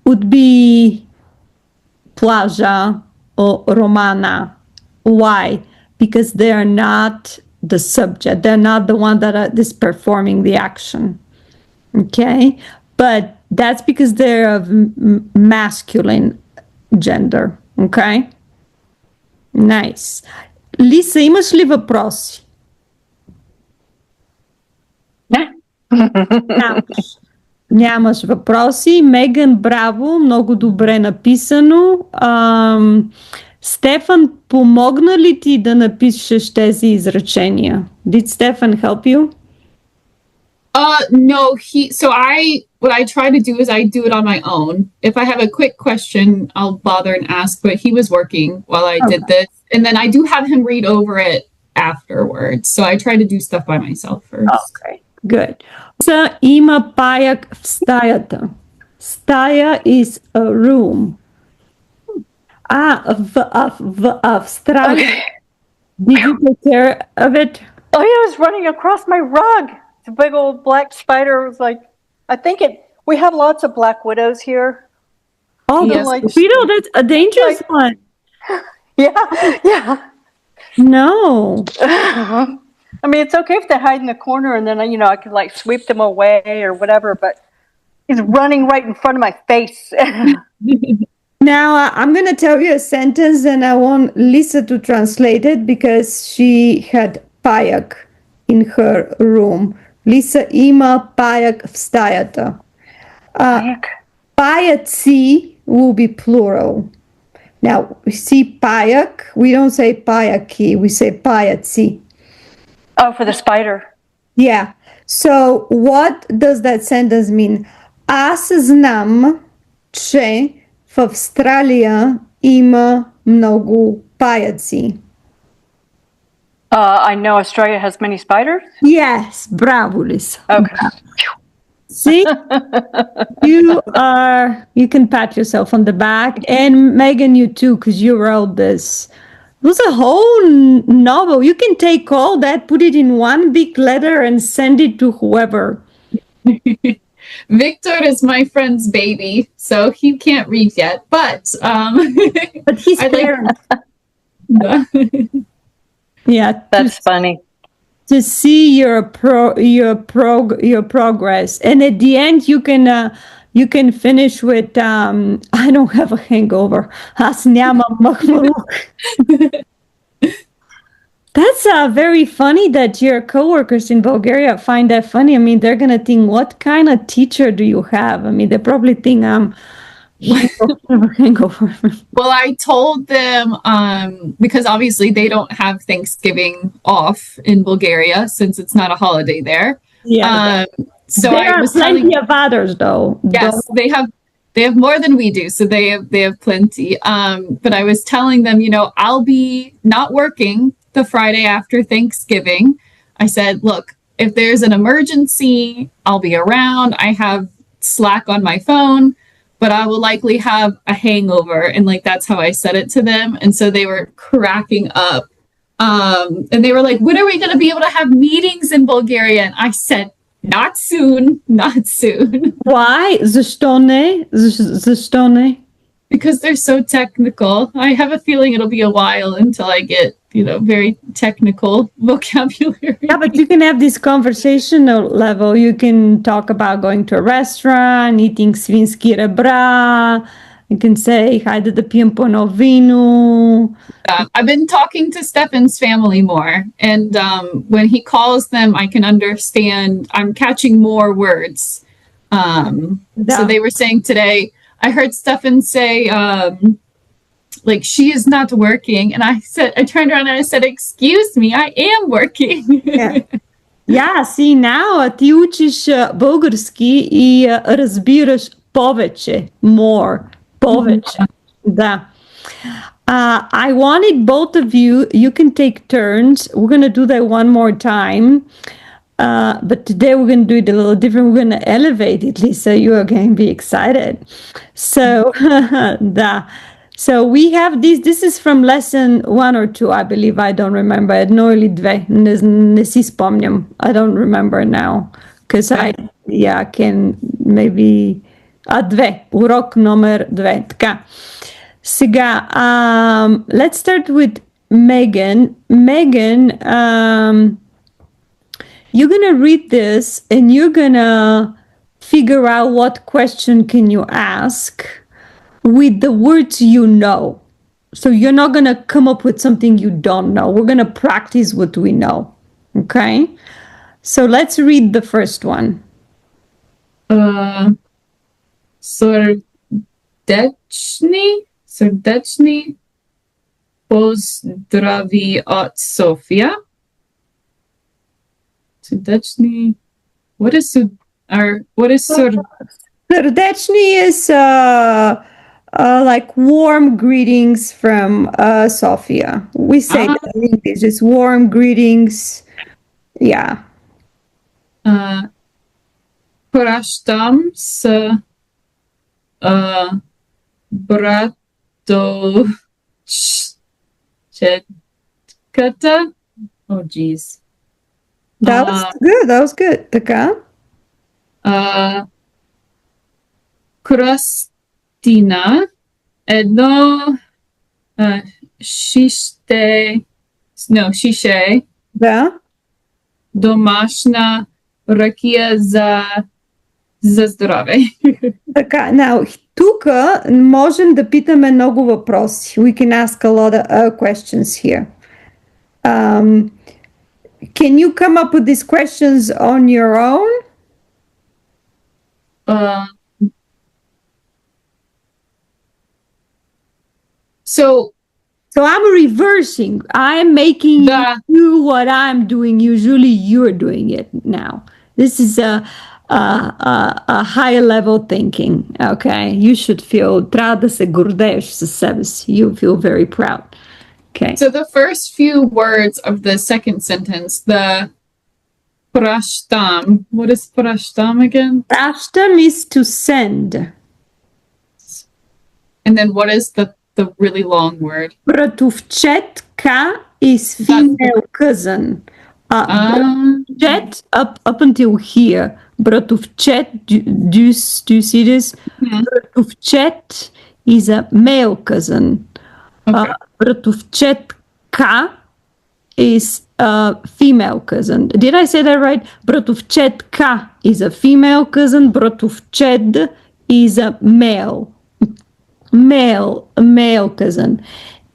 would be plaja or romana. Why? Because they are not the subject. They're not the one that is performing the action. Okay? But that's because they're of masculine gender. Okay? Nice. Лиса, имаш ли въпроси? Не. Нямаш въпроси. Меган, браво, много добре написано. Стефан, помогна ли ти да напишеш тези изречения? Did Stefan help you? No, what I try to do is I do it on my own. If I have a quick question, I'll bother and ask, but he was working while I did this. And then I do have him read over it afterwards. So I try to do stuff by myself first. Okay. Good. Има паяк в стаята. Стая is a room. Of Australia. Okay. Did you take care of it? Oh, yeah, it was running across my rug. It's a big old black spider. It was like, we have lots of black widows here. Oh, Yes. the mosquito, that's a dangerous one. Yeah, yeah. No. I mean, it's okay if they hide in the corner and then, I could like sweep them away or whatever, but he's running right in front of my face. Now, I'm going to tell you a sentence and I want Lisa to translate it because she had pajak in her room. Lisa, ima pajak vstajata. Pajaci will be plural. Now, we see pajak, we don't say pajaki, we say pajaci. Oh, for the spider. Yeah. So, what does that sentence mean? Аз знам, че в Австралия има много паяци. I know Australia has many spiders. Yes, bravo, Lisa. Okay. See, you can pat yourself on the back, and Megan, you too, because you wrote this. It was a whole novel. You can take all that, put it in one big letter, and send it to whoever. Victor is my friend's baby, so he can't read yet, but But he's parent. Yeah, That's funny. to see your progress, and at the end you can finish with I don't have a hangover. Аз нямам махмурук. That's very funny that your coworkers in Bulgaria find that funny. I mean, they're gonna think, what kind of teacher do you have? I mean, they probably think I'm hangover. Well, I told them because obviously they don't have Thanksgiving off in Bulgaria since it's not a holiday there. Yeah. So There I are was plenty telling of others, though. yes, they have more than we do, so they have plenty. But I was telling them, I'll be not working the Friday after Thanksgiving. I said, look, if there's an emergency, I'll be around. I have Slack on my phone, but I will likely have a hangover. And like, that's how I said it to them. And so they were cracking up. And they were like, when are we going to be able to have meetings in Bulgaria? And I said, not soon, not soon. Why? Защо не? Защо не? Because they're so technical. I have a feeling it'll be a while until I get, very technical vocabulary. Yeah, but you can have this conversational level. You can talk about going to a restaurant, eating svinski rebra. You can say, хайде да пием по едно вино. I've been talking to Stefan's family more. And when he calls them, I can understand. I'm catching more words. So they were saying today, I heard Stefan say, like, she is not working. And I turned around and I said, excuse me, I am working. Yeah, see, now ти учиш български и разбираш повече, more, повече. Да. I wanted both of you, you can take turns. We're going to do that one more time. But today we're going to do it a little different. We're going to elevate it, Lisa. You are going to be excited. So, so we have this. This is from lesson 1 or 2, I believe. I don't remember. Едно или две. Не си спомням. I don't remember now. Because I can maybe... две. Урок номер 2. Така. Сега, let's start with Megan. Megan, you're going to read this and you're going to figure out what question can you ask with the words you know. So you're not going to come up with something you don't know. We're going to practice what we know. Okay? So let's read the first one. Serdeczny pozdrawi od Sofia. Serdeczny. What is Serdeczny is like warm greetings from Sofia. We say that in English. It's warm greetings. Yeah. Prasztam z bratem до четката. Oh, geez. That was good. That was good. Така. Кръстина. Едно шише. Да. Домашна ракия за здраве. Така, now, тук можем да питаме много въпроси. We can ask a lot of questions here. Can you come up with these questions on your own? So I'm reversing. I'm making you do what I'm doing. Usually you're doing it now. This is a high level thinking. Okay. You should feel трябва да се гордееш със себе си. You feel very proud. Okay. So the first few words of the second sentence, the prashtam. What is prashtam again? Prashtam is to send. And then what is the really long word? Bratовчетка is female cousin. Bratовчet up until here. Bratовчet, do you see this? Mm-hmm. Bratовчet is a male cousin. Okay. Bratовчетка is a female cousin. Did I say that right? Bratовчетка is a female cousin. Bratовчет is a male cousin.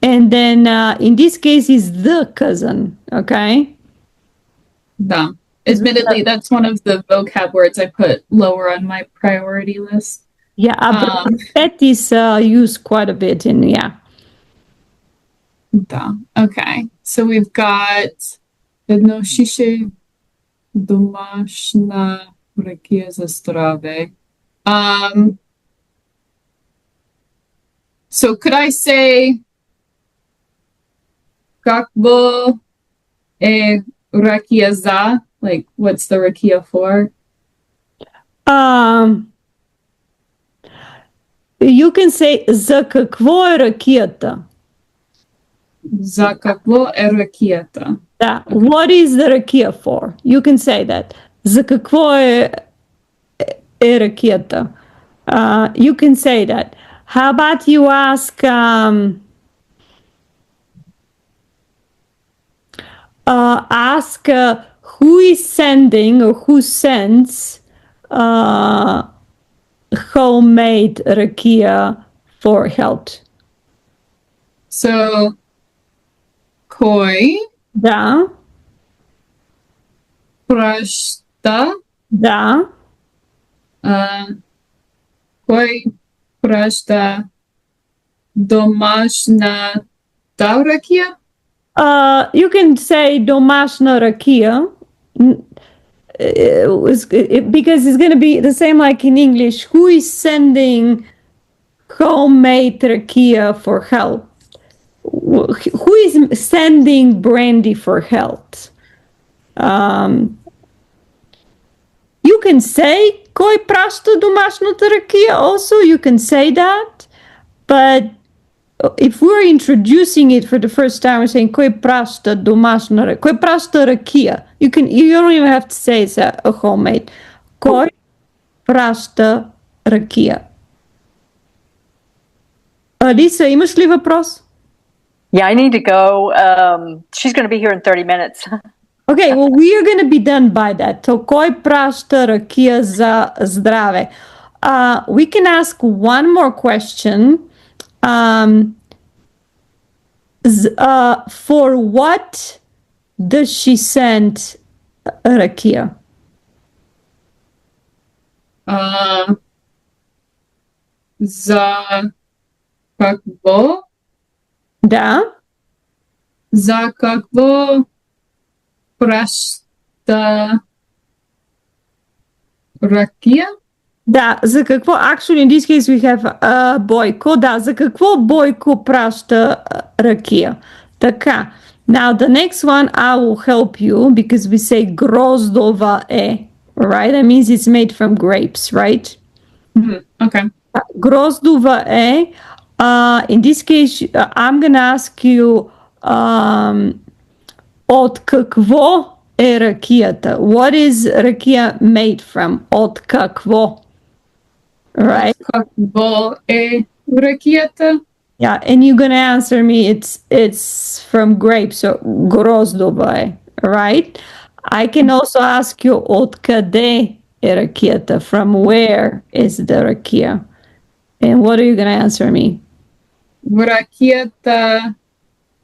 And then in this case is the cousin, okay? Da. Admittedly, that's one of the vocab words I put lower on my priority list. Yeah, that is used quite a bit in, yeah. Da. Okay. So we've got jedno šiše domašna rakija za zdrave. So could I say kakbo rakia za? Like, what's the rakia for? You can say за какво е ракията? За какво е ракията? Да. What is the rakia for? You can say that. За какво е ракията? You can say that. How about you ask who is sending or who sends homemade rakia for health? So, koi Да. праща Да. кой праща домашната ракия? You can say домашна ракия because it's going to be the same like in English. Who is sending homemade rakia for health? Who is sending brandy for health? You can say кой праща домашната ракия also. You can say that. But if we're introducing it for the first time, we're saying кой праща домашна ракия. Кой праща ракия. You don't even have to say it's a homemade. Кой праща ракия. Алиса, имаш ли въпрос? Yeah, I need to go. She's going to be here in 30 minutes. Okay, well, we are going to be done by that. So, кой праща ракия за здраве? We can ask one more question. For what does she send rakia? За какво? Да. За какво праща ракия? Да, за какво? Actually, in this case we have Бойко. Да, за какво Бойко праща ракия? Така. Now, the next one I will help you because we say гроздова е, right? That means it's made from grapes, right? Mm-hmm. Okay. Гроздова е. In this case, I'm gonna ask you, от какво е ракията? What is ракия made from? От какво? Right? Какво е ракията? Yeah, and you're gonna answer me. It's from grapes, so гроздова, right? I can also ask you откъде е ракията? From where is the ракия? And what are you gonna answer me? Ракията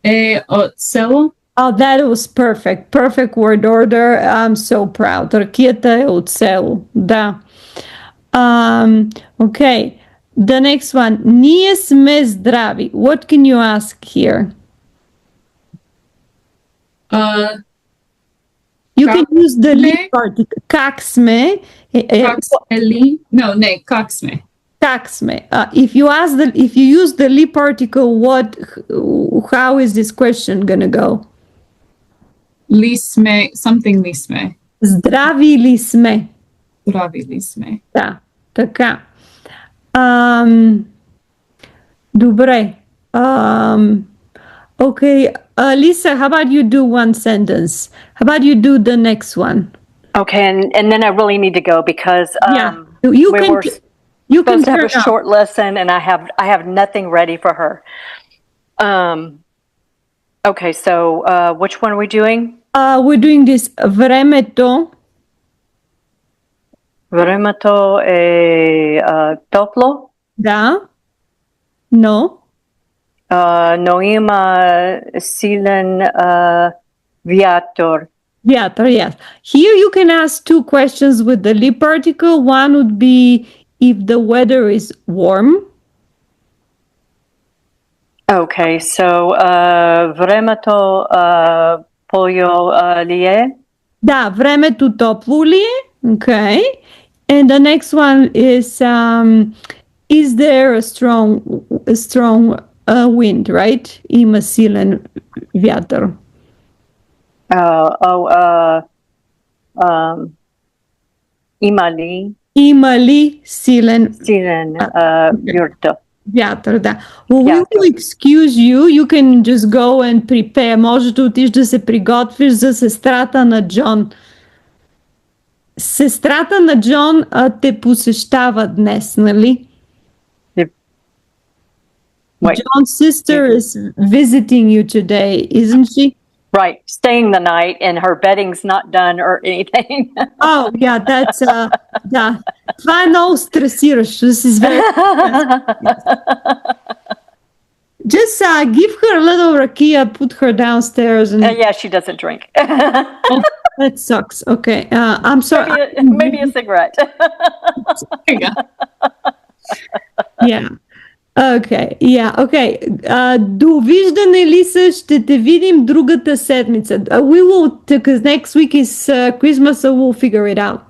е от село. Oh, that was perfect. Perfect word order. I'm so proud. Ракията е от село. Да. Okay. The next one. Ние сме здрави. What can you ask here? You can use the сме? lead particle. Как сме? Как е ли? No, не, как сме? Как сме? If you use the lead particle, how is this question gonna go? Ли сме, something ли сме? Здрави ли сме? Здрави ли сме? Да, така. Добре. Okay, Lisa, how about you do one sentence? How about you do the next one? Okay, and then I really need to go because You we can were you can supposed to have a turn up. short lesson, and I have nothing ready for her. Okay, so which one are we doing? We're doing this времето. Времето е топло, Да. No. но има силен вятър. Вятър, yes. Here you can ask two questions with the lead particle. One would be if the weather is warm. Okay, so времето поло ли е? Да, времето топло ли е? Okay. And the next one is there a strong wind, right? Има силен вятър. Има ли силен вятър? Вятър, да. Well, we will excuse you. You can just go and prepare. Може да отиш да се приготвиш за сестрата на Джон. Сестрата на Джон те посещава днес, нали? John's sister is visiting you today, isn't she? Right, staying the night, and her bedding's not done or anything. Oh, yeah, that's yeah. Това е много стресиращо. This is very Just give her a little rakia, put her downstairs, and Yeah, she doesn't drink. that sucks. Okay, I'm sorry. Maybe a cigarette. There you go. Yeah. Okay, yeah, okay. Довиждане, Лиса, ще те видим другата седмица. We will, because next week is Christmas, so we'll figure it out.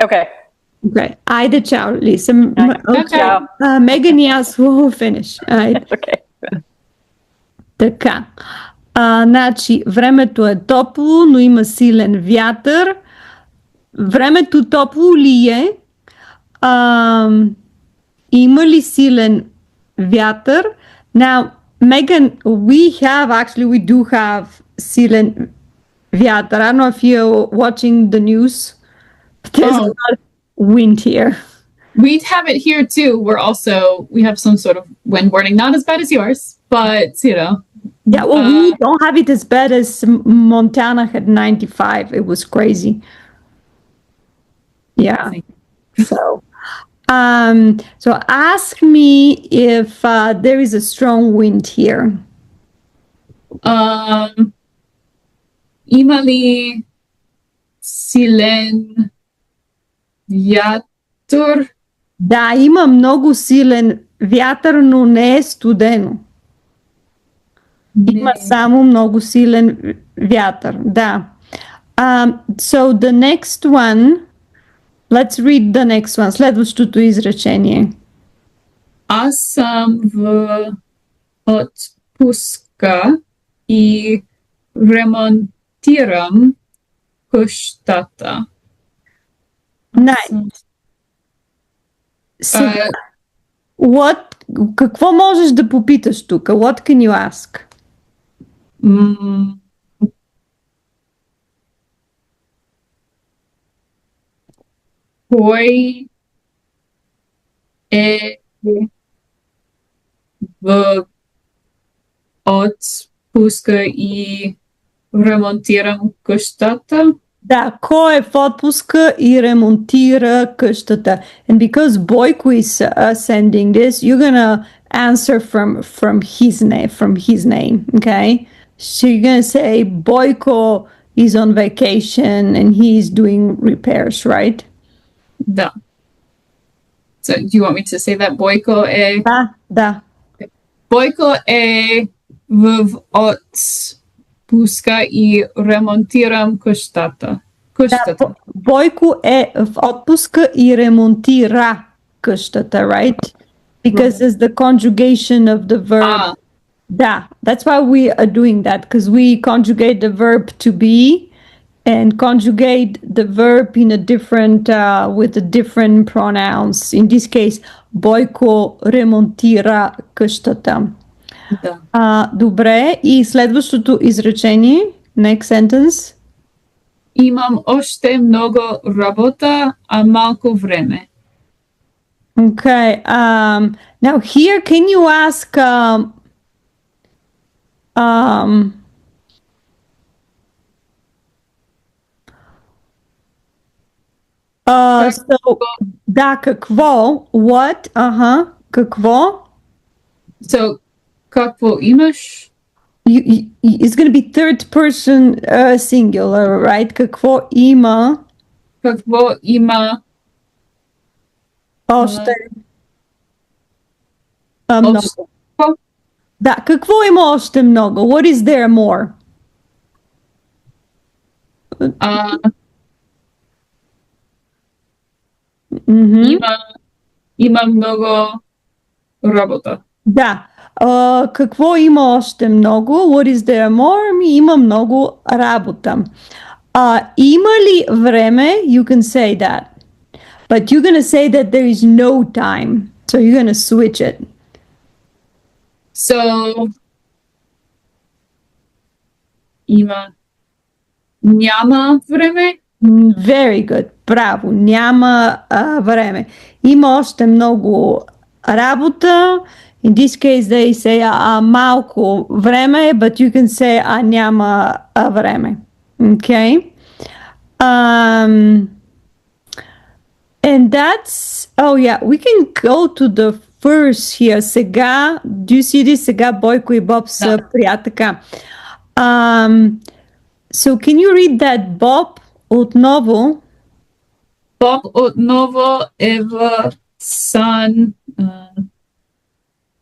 Okay. Okay. Айде, чао, Лиса. Ciao. Megan и аз will finish. Айде. Okay. Така. Значи, времето е топло, но има силен вятър. Времето топло ли е? Има ли силен вятър? Now, Megan, we do have силен вятър. I don't know if you're watching the news. There's a lot of wind here. We have it here too. We have some sort of wind warning, not as bad as yours, but Yeah, well, we don't have it as bad as Montana had 95. It was crazy. Yeah. So ask me if there is a strong wind here. Има ли силен вятър? Да, има много силен вятър, но не е студено. Има само много силен вятър, да. So the next one, let's read the next one, следващото изречение. Аз съм в отпуска и ремонтирам къщата. Nice. So, what какво можеш да попиташ тук? What can you ask? Кой е в отпуска и ремонтирам къщата? Да, кой е в отпуска и ремонтира къщата? And because Boyko is sending this, you're gonna answer from his name, okay? So you're gonna say Boyko is on vacation and he's doing repairs, right? Да. So do you want me to say that? Бойко е... Да. Бойко е в отпуска и ремонтирам къщата. Къщата. Бойко е в отпуска и ремонтира къщата, right? Because it's the conjugation of the verb. Да, that's why we are doing that, because we conjugate the verb to be and conjugate the verb in a different, with the different pronouns. In this case, Бойко ремонтира къщата. Да. Добре, и следващото изречение, next sentence. Имам още много работа, а малко време. Okay. Now here, can you ask, so, да, какво? What? Какво? So, какво имаш? It's going to be third person singular, right? Какво има? Какво има? Още. Много. Да, какво има още много? What is there more? Има много работа. Да. Какво има още много? What is there more? Има много работа. Има ли време? You can say that. But you're going to say that there is no time. So you're going to switch it. So, няма време? Very good. Браво. Няма време. Има още много работа. In this case, they say малко време, but you can say няма време. Okay? And that's, oh yeah, we can go to the first here. Сега, do you see this? Сега Бойко и Боб са приятели. So can you read that, Bob, отново? Bob отново е в Сан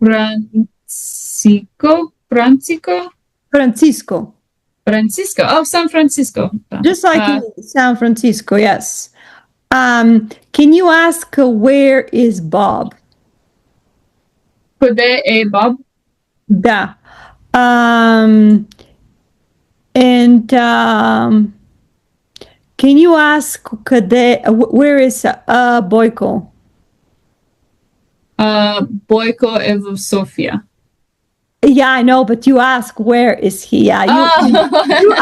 Франциско. Oh, San Francisco. Just like in San Francisco, yes. Can you ask where is Bob? Къде е Bob? Да. And can you ask where is Бойко? Бойко е в София. Yeah, I know, but you ask where is he? Yeah,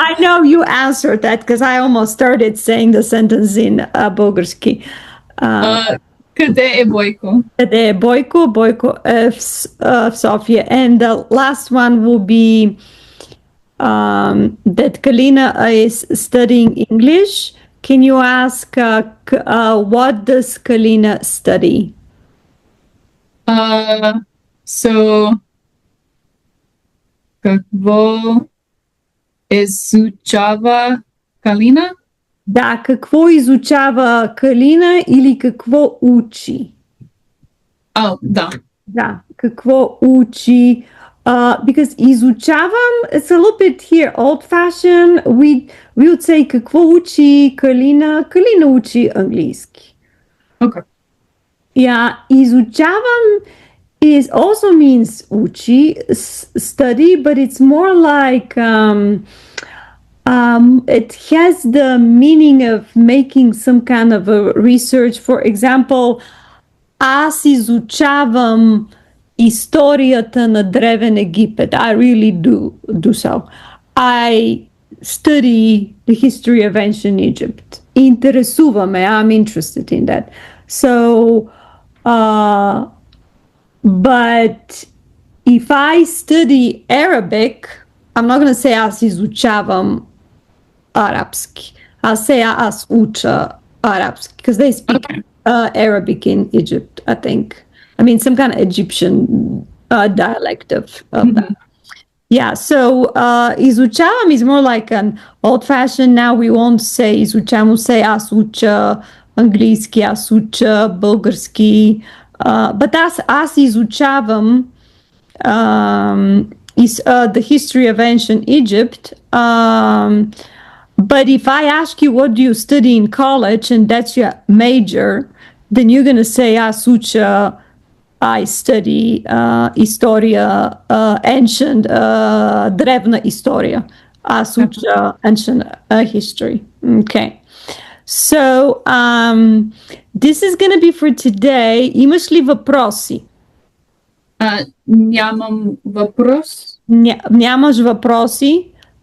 I know you answered that because I almost started saying the sentence in Bulgarski. Къде е Бойко? Къде е Бойко? Бойко е в София. And the last one will be that Kalina is studying English. Can you ask what does Kalina study? So, какво изучава Калина? Да, какво изучава Калина или какво учи? Да. Да, какво учи? Because изучавам, it's a little bit here old-fashioned. We would say какво учи Калина? Калина учи английски. Okay. Yeah, изучавам is also means учи, study, but it's more like it has the meaning of making some kind of a research. For example, аз изучавам историята на Древен Египет. I really do so. I study the history of ancient Egypt. Интересува ме. I'm interested in that. So, but if I study Arabic, I'm not going to say аз изучавам арабски. I'll say аз уча арабски because they speak Okay. Arabic in Egypt, I think. I mean, some kind of Egyptian dialect of that. Yeah, so изучавам is more like an old-fashioned. Now we won't say изучавам, we'll say аз уча английски, аз уча български. But аз изучавам is the history of ancient Egypt. But if I ask you what do you study in college and that's your major, then you're going to say аз уча I study история, ancient, древна история. Аз уча ancient history. Okay. So, this is going to be for today. Имаш ли въпроси? Нямам въпрос. Нямаш въпроси?